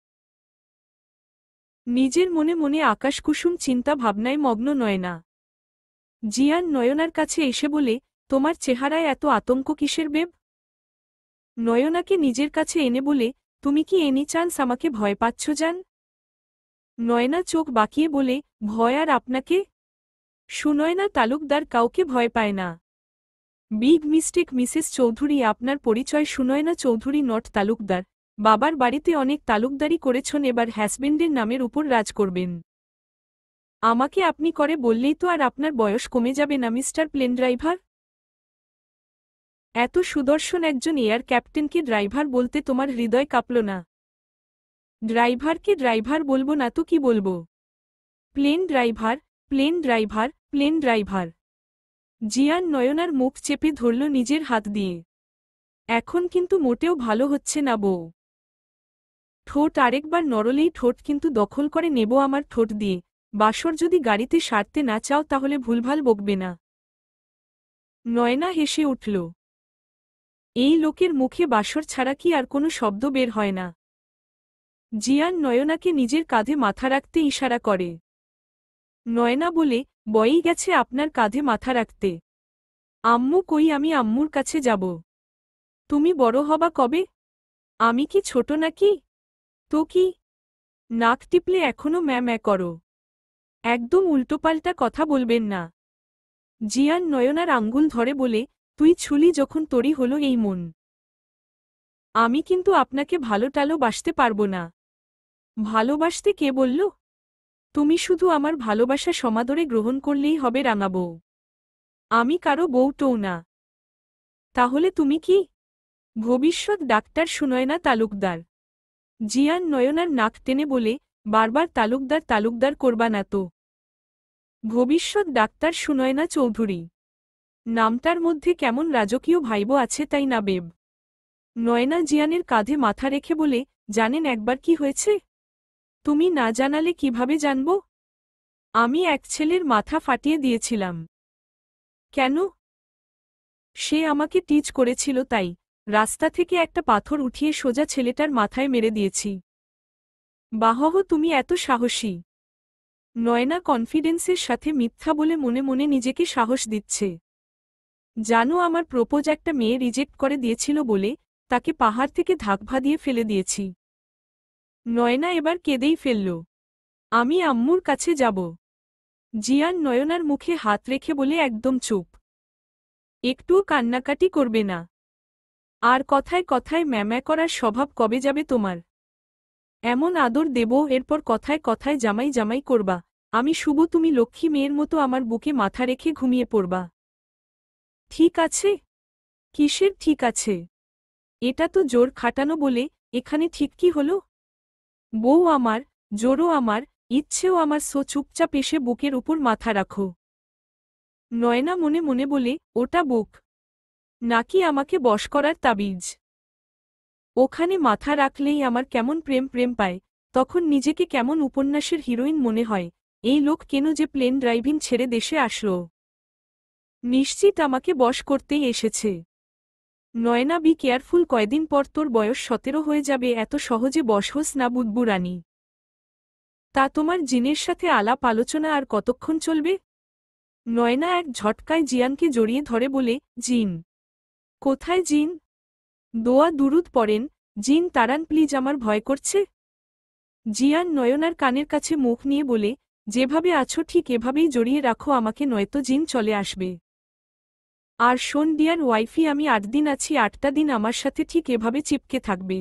নিজের মনে মনে আকাশকুসুম চিন্তা ভাবনায় মগ্ন নয়না। জিয়ান নয়নার কাছে এসে বলে, তোমার চেহারায় এত আতঙ্ক কিসের বেব? নয়নাকে নিজের কাছে এনে বলে, তুমি কি এনি চান্স আমাকে ভয় পাচ্ছ জান? নয়না চোখ বাঁকিয়ে বলে, ভয় আর আপনাকে? সুনয়না তালুকদার কাউকে ভয় পায় না। বিগ মিস্টেক মিসেস চৌধুরী, আপনার পরিচয় সুনয়না চৌধুরী নট তালুকদার। বাবার বাড়িতে অনেক তালুকদারি করেছেন, এবার হাজবেন্ডের নামের উপর রাজ করবেন। আমাকে আপনি করে বললেই তো আর আপনার বয়স কমে যাবে না মিস্টার প্লেন ড্রাইভার। এত সুদর্শন একজন এয়ার ক্যাপ্টেনকে ড্রাইভার বলতে তোমার হৃদয় কাঁপল না? ড্রাইভারকে ড্রাইভার বলবো না তো কি বলবো? Plane driver, plane driver, plane driver. Zian নয়নার মুখ চেপে ধরল নিজের হাত দিয়ে। এখন কিন্তু মোটেও ভালো হচ্ছে না বউ। ঠোঁট আরেকবার নড়লেই ঠোঁট কিন্তু দখল করে নেব আমার ঠোঁট দিয়ে। বাসর যদি গাড়িতে সারতে না চাও তাহলে ভুলভাল বকবে না। নয়না হেসে উঠল। এই লোকের মুখে বাসর ছাড়া কি আর কোনো শব্দ বের হয় না? জিয়ান নয়নাকে নিজের কাঁধে মাথা রাখতে ইশারা করে। নয়না বলে, বয়েই গেছে আপনার কাঁধে মাথা রাখতে। আম্মু কই? আমি আম্মুর কাছে যাব। তুমি বড় হবা কবে? আমি কি ছোট নাকি? তো কি? নাক টিপলে এখনো ম্যা করো। একদম উল্টোপাল্টা কথা বলবেন না। জিয়ান নয়নার আঙ্গুল ধরে বলে, তুই ছুলি যখন তোরই হলো এই মন। আমি কিন্তু আপনাকে ভালো বাসতে পারবো না। ভালোবাসতে কে বলল? তুমি শুধু আমার ভালোবাসা সমাদরে গ্রহণ করলেই হবে রাঙা বউ। আমি কারো বউটও না। তাহলে তুমি কি? ভবিষ্যৎ ডাক্তার সুনয়না তালুকদার। জিয়ান নয়নার নাক টেনে বলে, বারবার তালুকদার তালুকদার করবা না তো। ভবিষ্যৎ ডাক্তার সুনয়না চৌধুরী। নামটার মধ্যে কেমন রাজকীয় ভাইব আছে তাই না বেব? নয়না জিয়ানের কাঁধে মাথা রেখে বলে, জানেন একবার কি হয়েছে? তুমি না জানালে কিভাবে জানব? আমি এক ছেলের মাথা ফাটিয়ে দিয়েছিলাম। কেন? সে আমাকে টিচ করেছিল তাই। রাস্তা থেকে একটা পাথর উঠিয়ে সোজা ছেলেটার মাথায় মেরে দিয়েছি। বাহহ, তুমি এত সাহসী। নয়না কনফিডেন্সের সাথে মিথ্যা বলে মনে মনে নিজেকে সাহস দিচ্ছে। জানো, আমার প্রপোজ একটা মেয়ে রিজেক্ট করে দিয়েছিল বলে তাকে পাহাড় থেকে ধাক্কা দিয়ে ফেলে দিয়েছি। নয়না এবার কেঁদেই ফেলল। আমি আম্মুর কাছে যাব। জিয়ান নয়নার মুখে হাত রেখে বলে, একদম চুপ। একটুও কান্নাকাটি করবে না। আর কথায় কথায় ম্যাম্যা করার স্বভাব কবে যাবে তোমার? এমন আদর দেব এরপর কথায় কথায় জামাই জামাই করবা। আমি শুভ, তুমি লক্ষ্মী মেয়ের মতো আমার বুকে মাথা রেখে ঘুমিয়ে পড়বা। ঠিক আছে? কিসের ঠিক আছে? এটা তো জোর খাটানো বলে, এখানে ঠিক কি হলো? বউ আমার, জোরও আমার, ইচ্ছেও আমার, সো চুপচাপ এসে বুকের উপর মাথা রাখো। নয়না মনে মনে বলে, ওটা বুক নাকি আমাকে বশ করার তাবিজ? ওখানে মাথা রাখলেই আমার কেমন প্রেম প্রেম পায়, তখন নিজেকে কেমন উপন্যাসের হিরোইন মনে হয়। এই লোক কেন যে প্লেন ড্রাইভিং ছেড়ে দেশে আসলো? নিশ্চিত আমাকে বশ করতেই এসেছে। নয়না, বি কেয়ারফুল, কয়দিন পর তোর বয়স 17 হয়ে যাবে, এত সহজে বশ হোস না বুদবু রানী। তা তোমার জিনের সাথে আলাপ আলোচনা আর কতক্ষণ চলবে? নয়না এক ঝটকায় জিয়ানকে জড়িয়ে ধরে বলে, জিন? কোথায় জিন? দোয়া দুরুদ পড়েন, জিন তারান প্লিজ, আমার ভয় করছে। জিয়ান নয়নার কানের কাছে মুখ নিয়ে বলে, যেভাবে আছো ঠিক এভাবেই জড়িয়ে রাখো আমাকে, নয়তো জিন চলে আসবে। আর শোন ডিয়ার ওয়াইফি, আমি 8 দিন আছি, 8টা দিন আমার সাথে ঠিক এভাবে চিপকে থাকবে।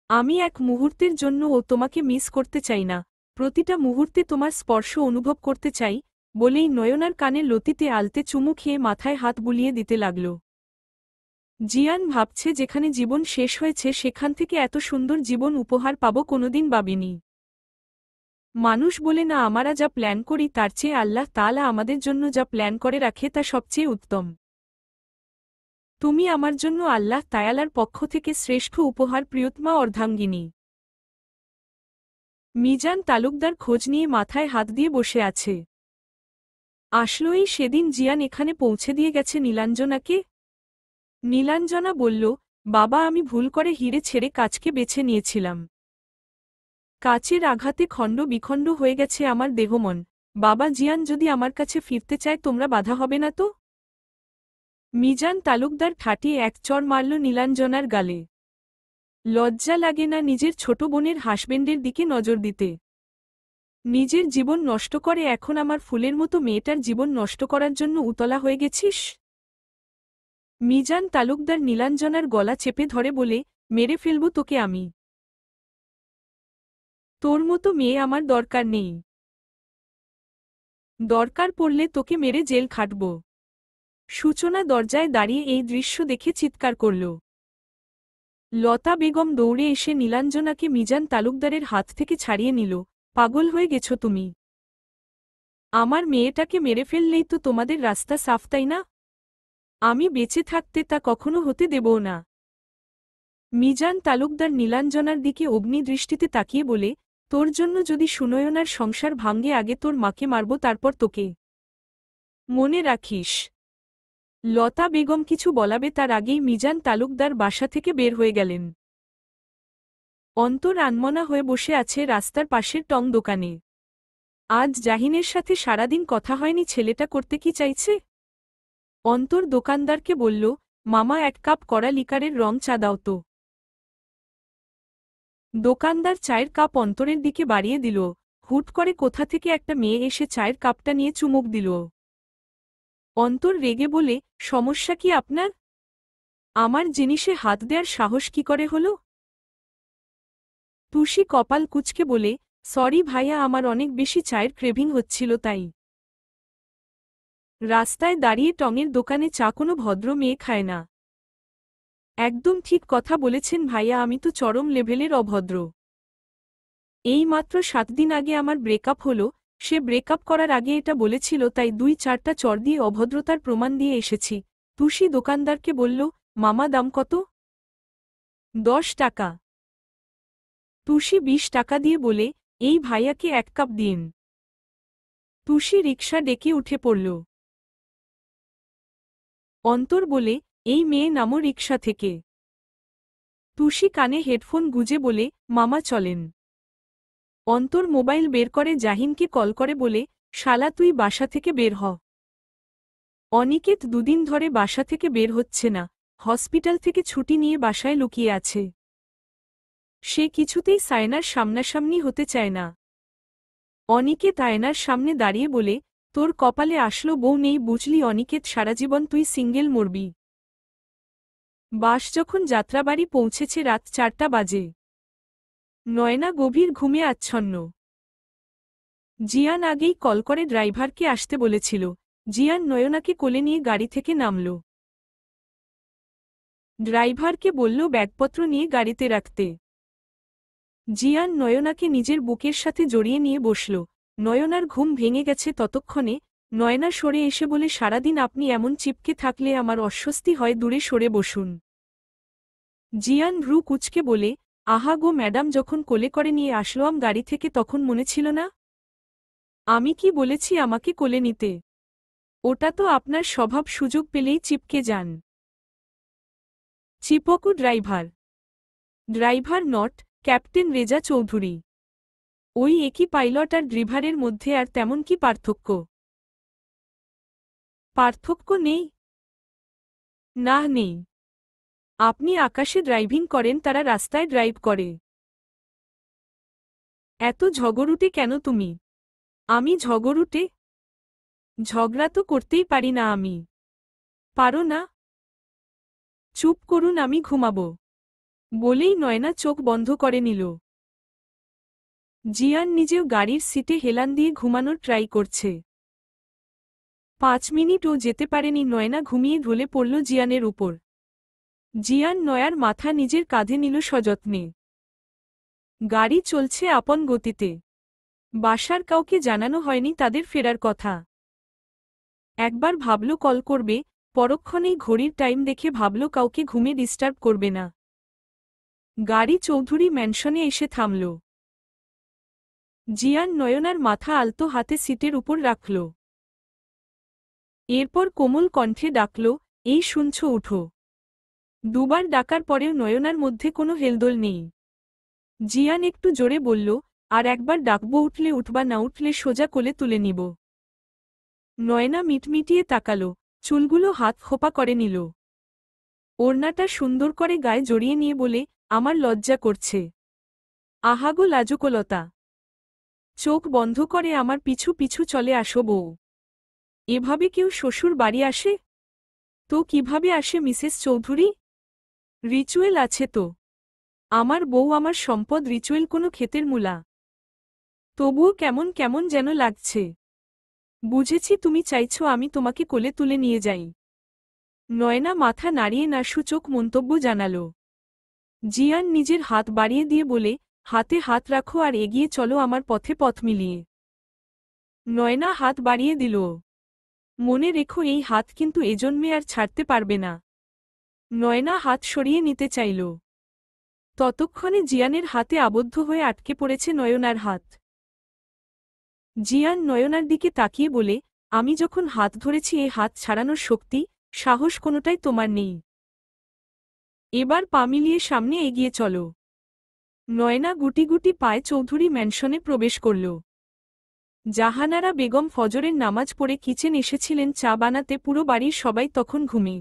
আমি এক মুহূর্তের জন্যও তোমাকে মিস করতে চাই না, প্রতিটা মুহূর্তে তোমার স্পর্শ অনুভব করতে চাই, বলেই নয়নার কানে লতিতে আলতে চুমু খেয়ে মাথায় হাত বুলিয়ে দিতে লাগল। জিয়ান ভাবছে যেখানে জীবন শেষ হয়েছে সেখান থেকে এত সুন্দর জীবন উপহার পাবো কোনোদিন ভাবিনি। মানুষ বলে না, আমরা যা প্ল্যান করি তার চেয়ে আল্লাহ তাআলা আমাদের জন্য যা প্ল্যান করে রাখে তা সবচেয়ে উত্তম। তুমি আমার জন্য আল্লাহ তাআলার পক্ষ থেকে শ্রেষ্ঠ উপহার, প্রিয়তমা অর্ধাঙ্গিনী। মিজান তালুকদার খোঁজ নিয়ে মাথায় হাত দিয়ে বসে আছে। আসলোই সেদিন জিয়ান এখানে পৌঁছে দিয়ে গেছে নীলাঞ্জনাকে। নীলাঞ্জনা বলল, বাবা আমি ভুল করে হিরে ছেড়ে কাচকে বেছে নিয়েছিলাম। কাচের আঘাতে খণ্ড বিখণ্ড হয়ে গেছে আমার দেহমন। বাবা জিয়ান যদি আমার কাছে ফিরতে চায় তোমরা বাধা হবে না তো? মিজান তালুকদার ঠাটিয়ে এক চড় মারল নীলাঞ্জনার গালে। লজ্জা লাগে না নিজের ছোট বোনের হাসবেন্ডের দিকে নজর দিতে? নিজের জীবন নষ্ট করে এখন আমার ফুলের মতো মেয়েটার জীবন নষ্ট করার জন্য উতলা হয়ে গেছিস? মিজান তালুকদার নীলাঞ্জনার গলা চেপে ধরে বলে, মেরে ফেলব তোকে আমি। তোর মতো মেয়ে আমার দরকার নেই। দরকার পড়লে তোকে মেরে জেল খাটব। সূচনা দরজায় দাঁড়িয়ে এই দৃশ্য দেখে চিৎকার করল। লতা বেগম দৌড়ে এসে নীলাঞ্জনাকে মিজান তালুকদারের হাত থেকে ছাড়িয়ে নিল। পাগল হয়ে গেছ তুমি? আমার মেয়েটাকে মেরে ফেললেই তো তোমাদের রাস্তা সাফ, তাই না? আমি বেঁচে থাকতে তা কখনো হতে দেবও না। মিজান তালুকদার নীলাঞ্জনার দিকে অগ্নিদৃষ্টিতে তাকিয়ে বলে, তোর জন্য যদি সুনয়নার সংসার ভাঙ্গে আগে তোর মাকে মারব, তারপর তোকে। মনে রাখিস। লতা বেগম কিছু বলাবে তার আগেই মিজান তালুকদার বাসা থেকে বের হয়ে গেলেন। অন্তর আনমনা হয়ে বসে আছে রাস্তার পাশের টং দোকানে। আজ জাহিনের সাথে সারাদিন কথা হয়নি, ছেলেটা করতে কি চাইছে? অন্তর দোকানদারকে বলল, মামা 1 কাপ কড়া লিকারের রং চা দাও তো। দোকানদার চায়ের কাপ অন্তরের দিকে বাড়িয়ে দিল। হুট করে কোথা থেকে একটা মেয়ে এসে চায়ের কাপটা নিয়ে চুমুক দিল। অন্তর রেগে বলে, সমস্যা কি আপনার? আমার জিনিসে হাত দেওয়ার সাহস কি করে হলো? তুষি কপাল কুঁচকে বলে, সরি ভাইয়া, আমার অনেক বেশি চায়ের ক্রেভিং হচ্ছিল তাই। রাস্তায় দাঁড়িয়ে টঙের দোকানে চা কোনো ভদ্র মেয়ে খায় না। একদম ঠিক কথা বলেছেন ভাইয়া, আমি তো চরম লেভেলের অভদ্র। এই মাত্র 7 দিন আগে আমার ব্রেকআপ হলো, সে ব্রেকআপ করার আগে এটা বলেছিল, তাই 2-4টা চর দিয়ে অভদ্রতার প্রমাণ দিয়ে এসেছি। তুষি দোকানদারকে বলল, মামা দাম কত? 10 টাকা। তুষি 20 টাকা দিয়ে বলে, এই ভাইয়াকে 1 কাপ দিন। তুষি রিকশা ডেকে উঠে পড়ল। অন্তর বলে, এই মেয়ে নামো রিকশা থেকে। তুষি কানে হেডফোন গুজে বলে, মামা চলেন। অন্তর মোবাইল বের করে জাহিনকে কল করে বলে, শালা তুই বাসা থেকে বের হ। অনিকেত 2 দিন ধরে বাসা থেকে বের হচ্ছে না, হসপিটাল থেকে ছুটি নিয়ে বাসায় লুকিয়ে আছে। সে কিছুতেই সায়নার সামনাসামনি হতে চায় না। অনিকেত আয়নার সামনে দাঁড়িয়ে বলে, তোর কপালে আসলো বউ নেই বুঝলি অনিকেত, সারাজীবন তুই সিঙ্গেল মরবি। বাস যখন যাত্রাবাড়ি পৌঁছেছে রাত 4টা বাজে। নয়না গভীর ঘুমে আচ্ছন্ন। জিয়ান আগেই কল করে ড্রাইভারকে আসতে বলেছিল। জিয়ান নয়নাকে কোলে নিয়ে গাড়ি থেকে নামল। ড্রাইভারকে বলল ব্যাগপত্র নিয়ে গাড়িতে রাখতে। জিয়ান নয়নাকে নিজের বুকের সাথে জড়িয়ে নিয়ে বসল। নয়নার ঘুম ভেঙে গেছে ততক্ষণে। নয়না সরে এসে বলে, সারাদিন আপনি এমন চিপকে থাকলে আমার অস্বস্তি হয়, দূরে সরে বসুন। জিয়ান ভ্রু কুঁচকে বলে, আহা গো ম্যাডাম, যখন কোলে করে নিয়ে আসলাম গাড়ি থেকে তখন মনে ছিল না? আমি কি বলেছি আমাকে কোলে নিতে? ওটা তো আপনার স্বভাব, সুযোগ পেলেই চিপকে যান। চিপকু driver. Driver not captain Reza Chowdhury. ওই একই পাইলট আর ড্রিভারের মধ্যে আর তেমন কি পার্থক্য? পার্থক্য নেই? না নেই। আপনি আকাশে ড্রাইভিং করেন, তারা রাস্তায় ড্রাইভ করে। এত ঝগড়ুটে কেন তুমি? আমি ঝগড়ুটে? ঝগড়া তো করতেই পারি না আমি। পারো না? চুপ করুন, আমি ঘুমাবো। বলেই নয়না চোখ বন্ধ করে নিল। জিয়ান নিজেও গাড়ির সিটে হেলান দিয়ে ঘুমানোর ট্রাই করছে। 5 মিনিটও যেতে পারেনি, নয়না ঘুমিয়ে ঢলে পড়ল জিয়ানের উপর। জিয়ান নয়ার মাথা নিজের কাঁধে নিল সযত্নে। গাড়ি চলছে আপন গতিতে। বাসার কাউকে জানানো হয়নি তাদের ফেরার কথা। একবার ভাবল কল করবে, পরক্ষণেই ঘড়ির টাইম দেখে ভাবল কাউকে ঘুমে ডিস্টার্ব করবে না। গাড়ি চৌধুরী ম্যানশনে এসে থামল। জিয়ান নয়নার মাথা আলতো হাতে সিটের উপর রাখল। এরপর কোমল কণ্ঠে ডাকল, এই শুনছ, উঠো। দুবার ডাকার পরেও নয়নার মধ্যে কোনো হেলদোল নেই। জিয়ান একটু জোরে বলল, আর একবার ডাকবো, উঠলে উঠবা, না উঠলে সোজা কোলে তুলে নিব। নয়না মিটমিটিয়ে তাকাল, চুলগুলো হাত খোপা করে নিল। ওড়নাটা সুন্দর করে গায়ে জড়িয়ে নিয়ে বলে, আমার লজ্জা করছে। আহাগো লাজুকলতা। চোখ বন্ধ করে আমার পিছু পিছু চলে আসো বউ। এভাবে কেউ শ্বশুর বাড়ি আসে? তো কিভাবে আসে মিসেস চৌধুরী? রিচুয়েল আছে তো। আমার বউ আমার সম্পদ, রিচুয়েল কোনো ক্ষেতের মূলা। তবুও কেমন কেমন যেন লাগছে। বুঝেছি তুমি চাইছো আমি তোমাকে কোলে তুলে নিয়ে যাই। নয়না মাথা নাড়িয়ে না সূচক মন্তব্য জানাল। জিয়ান নিজের হাত বাড়িয়ে দিয়ে বলে, হাতে হাত রাখো আর এগিয়ে চলো আমার পথে পথ মিলিয়ে। নয়না হাত বাড়িয়ে দিল। মনে রেখো এই হাত কিন্তু এজন্মে আর ছাড়তে পারবে না। নয়না হাত সরিয়ে নিতে চাইল। ততক্ষণে জিয়ানের হাতে আবদ্ধ হয়ে আটকে পড়েছে নয়নার হাত। জিয়ান নয়নার দিকে তাকিয়ে বলে, আমি যখন হাত ধরেছি এ হাত ছাড়ানোর শক্তি, সাহস কোনোটাই তোমার নেই। এবার পা মিলিয়ে সামনে এগিয়ে চলো। নয়না গুটি গুটি পায়ে চৌধুরী ম্যানশনে প্রবেশ করল। জাহানারা বেগম ফজরের নামাজ পড়ে কিচেন এসেছিলেন চা বানাতে, পুরো বাড়ির সবাই তখন ঘুমে।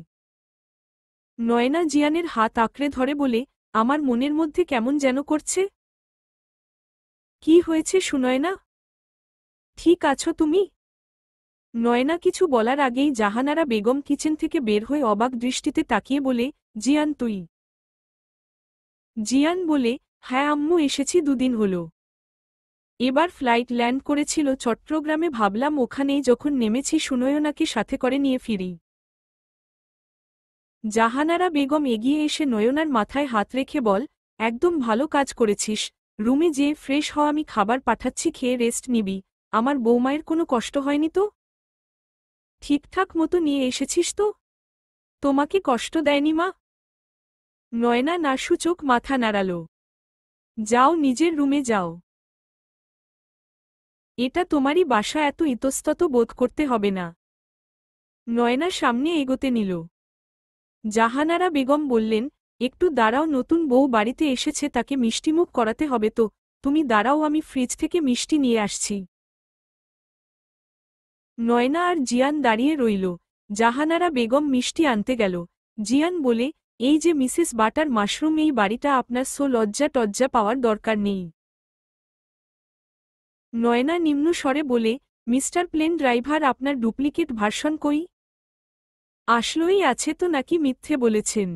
নয়না জিয়ানের হাত আঁকড়ে ধরে বলে, আমার মনের মধ্যে কেমন যেন করছে। কি হয়েছে সুনয়না? ঠিক আছো তুমি? নয়না কিছু বলার আগেই জাহানারা বেগম কিচেন থেকে বের হয়ে অবাক দৃষ্টিতে তাকিয়ে বলে, জিয়ান তুই? জিয়ান বলে, হ্যাঁ আম্মু, এসেছি 2 দিন হল। এবার ফ্লাইট ল্যান্ড করেছিল চট্টগ্রামে, ভাবলাম ওখানেই যখন নেমেছি সুনয়নাকে সাথে করে নিয়ে ফিরি। জাহানারা বেগম এগিয়ে এসে নয়নার মাথায় হাত রেখে বল, একদম ভালো কাজ করেছিস। রুমে যেয়ে ফ্রেশ হ, আমি খাবার পাঠাচ্ছি, খেয়ে রেস্ট নিবি। আমার বৌমায়ের কোনো কষ্ট হয়নি তো? ঠিকঠাক মতো নিয়ে এসেছিস তো? তোমাকে কষ্ট দেয়নি মা? নয়না না সূচক মাথা নাড়াল। যাও নিজের রুমে যাও। এটা তোমারই বাসা, এত ইতস্তত বোধ করতে হবে না। নয়না সামনে এগোতে নিল। জাহানারা বেগম বললেন, একটু দাঁড়াও, নতুন বউ বাড়িতে এসেছে, তাকে মিষ্টিমুখ করাতে হবে তো। তুমি দাঁড়াও, আমি ফ্রিজ থেকে মিষ্টি নিয়ে আসছি। নয়না আর জিয়ান দাঁড়িয়ে রইল। জাহানারা বেগম মিষ্টি আনতে গেল। জিয়ান বলে, এই যে মিসেস বাটার মাশরুম, এই বাড়িটা আপনার, সো লজ্জা টজ্জা পাওয়ার দরকার নেই। নয়না নিম্ন স্বরে বলে, মিস্টার প্লেন ড্রাইভার, আপনার ডুপ্লিকেট ভার্সন কই? আসলেই আছে তো নাকি মিথ্যে বলেছেন?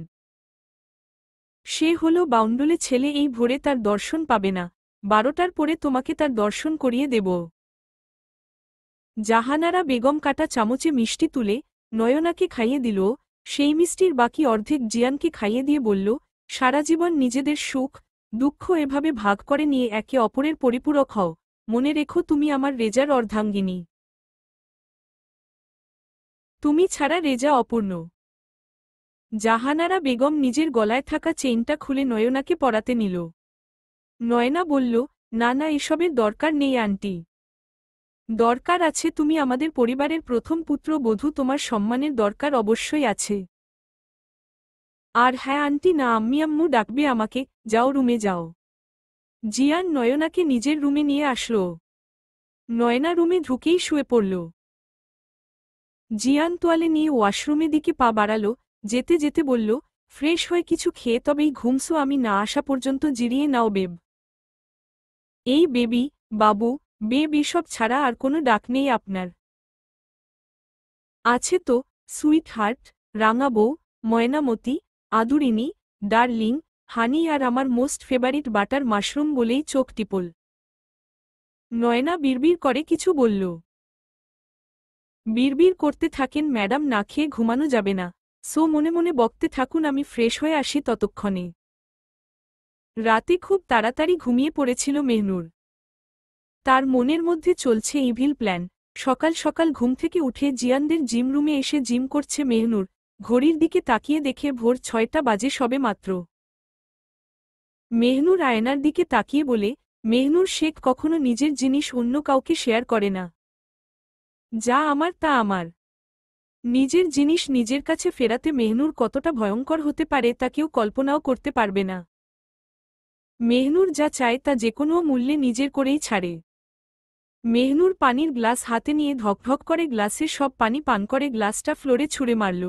সে হলো বাউন্ডুলে ছেলে, এই ভোরে তার দর্শন পাবে না। 12টার পরে তোমাকে তার দর্শন করিয়ে দেব। জাহানারা বেগম কাটা চামচে মিষ্টি তুলে নয়নাকে খাইয়ে দিল। সেই মিষ্টির বাকি অর্ধেক জিয়ানকে খাইয়ে দিয়ে বলল, সারা জীবন নিজেদের সুখ দুঃখ এভাবে ভাগ করে নিয়ে একে অপরের পরিপূরক হও। মনে রেখো তুমি আমার রেজার অর্ধাঙ্গিনী। তুমি ছাড়া রেজা অপূর্ণ। জাহানারা বেগম নিজের গলায় থাকা চেইনটা খুলে নয়নাকে পরাতে নিল। নয়না বলল, না না, এসবের দরকার নেই আন্টি। দরকার আছে, তুমি আমাদের পরিবারের প্রথম পুত্রবধূ, তোমার সম্মানের দরকার অবশ্যই আছে। আর হ্যাঁ আন্টি না, আম্মি আম্মু ডাকবে আমাকে। যাও রুমে যাও। জিয়ান নয়নাকে নিজের রুমে নিয়ে আসলো। নয়না রুমে ঢুকেই শুয়ে পড়ল। জিয়ান তোয়ালে নিয়ে ওয়াশরুমে দিকে পা বাড়ালো, যেতে যেতে বলল, ফ্রেশ হয়ে কিছু খেয়ে তবেই ঘুমসো, আমি না আসা পর্যন্ত জিরিয়ে নাও বেব। এই বেবি, বাবু, বিশপ ছাড়া আর কোনো ডাক নেই আপনার? আছে তো, সুইট হার্ট, রাঙা বউ, ময়নামতি, আদুরিনী, ডার্লিং, হানি আর আমার মোস্ট ফেভারিট বাটার মাশরুম বলেই চোখ টিপল। নয়না বিড়বিড় করে কিছু বলল। বিড়বিড় করতে থাকেন, ম্যাডাম না খেয়ে ঘুমানো যাবে না, সো মনে মনে বকতে থাকুন, আমি ফ্রেশ হয়ে আসি ততক্ষণে। রাতে খুব তাড়াতাড়ি ঘুমিয়ে পড়েছিল মেহনুর। তার মনের মধ্যে চলছে ইভিল প্ল্যান। সকাল সকাল ঘুম থেকে উঠে জিয়ানদের জিম রুমে এসে জিম করছে মেহনুর। ঘড়ির দিকে তাকিয়ে দেখে ভোর 6টা বাজে সবে মাত্র। মেহনুর আয়নার দিকে তাকিয়ে বলে, মেহনুর শেখ কখনো নিজের জিনিস অন্য কাউকে শেয়ার করে না। যা আমার তা আমার। নিজের জিনিস নিজের কাছে ফেরাতে মেহনুর কতটা ভয়ঙ্কর হতে পারে তা কেউ কল্পনাও করতে পারবে না। মেহনুর যা চায় তা যেকোনো মূল্যে নিজের করেই ছাড়ে। মেহনুর পানির গ্লাস হাতে নিয়ে ধকধক করে গ্লাসের সব পানি পান করে গ্লাসটা ফ্লোরে ছুঁড়ে মারল।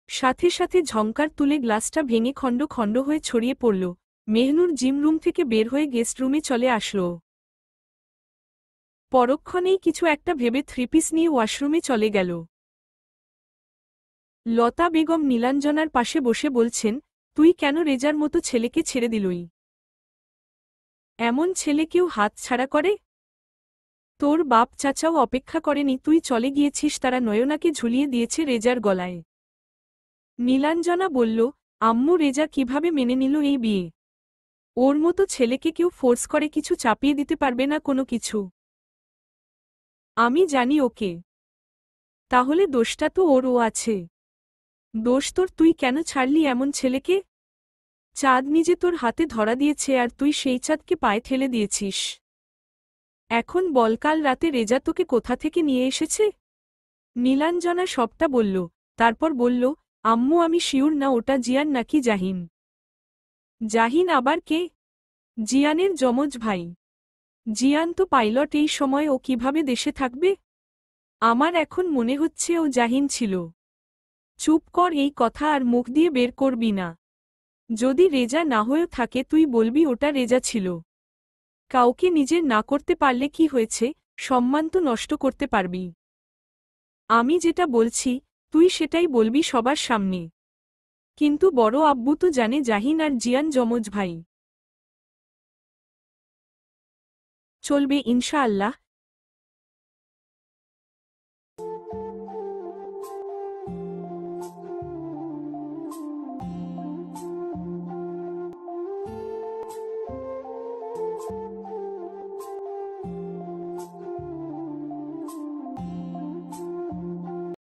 সাথে সাথে ঝংকার তুলে গ্লাসটা ভেঙে খণ্ড খণ্ড হয়ে ছড়িয়ে পড়ল। মেহনুর জিম রুম থেকে বের হয়ে গেস্ট রুমে চলে আসল। পরক্ষণেই কিছু একটা ভেবে থ্রিপিস নিয়ে ওয়াশরুমে চলে গেল। লতা বেগম নীলাঞ্জনার পাশে বসে বলছেন, তুই কেন রেজার মতো ছেলেকে ছেড়ে দিলই? এমন ছেলে কেউ হাত ছাড়া করে? তোর বাপ চাচাও অপেক্ষা করেনি, তুই চলে গিয়েছিস, তারা নয়নাকে ঝুলিয়ে দিয়েছে রেজার গলায়। নীলাঞ্জনা বলল, আম্মু রেজা কিভাবে মেনে নিল এই বিয়ে? ওর মতো ছেলেকে কেউ ফোর্স করে কিছু চাপিয়ে দিতে পারবে না কোনো কিছু। আমি জানি ওকে। তাহলে দোষটা তো ওরও আছে। দোষ তোর, তুই কেন ছাড়লি এমন ছেলেকে? চাঁদ নিজে তোর হাতে ধরা দিয়েছে আর তুই সেই চাঁদকে পায়ে ঠেলে দিয়েছিস। এখন বল, কাল রাতে রেজা তোকে কোথা থেকে নিয়ে এসেছে? নীলাঞ্জনা সবটা বলল। তারপর বলল, আম্মু আমি শিওর না ওটা জিয়ান নাকি জাহিন। জাহিন আবার কে? জিয়ানের যমজ ভাই। জিয়ান তো পাইলট, এই সময় ও কিভাবে দেশে থাকবে? আমার এখন মনে হচ্ছে ও জাহিন ছিল। চুপ কর, এই কথা আর মুখ দিয়ে বের করবি না। যদি রেজা না হয়েও থাকে তুই বলবি ওটা রেজা ছিল। কাউকে নিজের না করতে পারলে কি হয়েছে, সম্মান তো নষ্ট করতে পারবি। আমি যেটা বলছি তুই সেটাই বলবি সবার সামনে। কিন্তু বড় আব্বু তো জানে জাহিন আর জিয়ান যমজ ভাই। চলবে ইনশাআল্লাহ।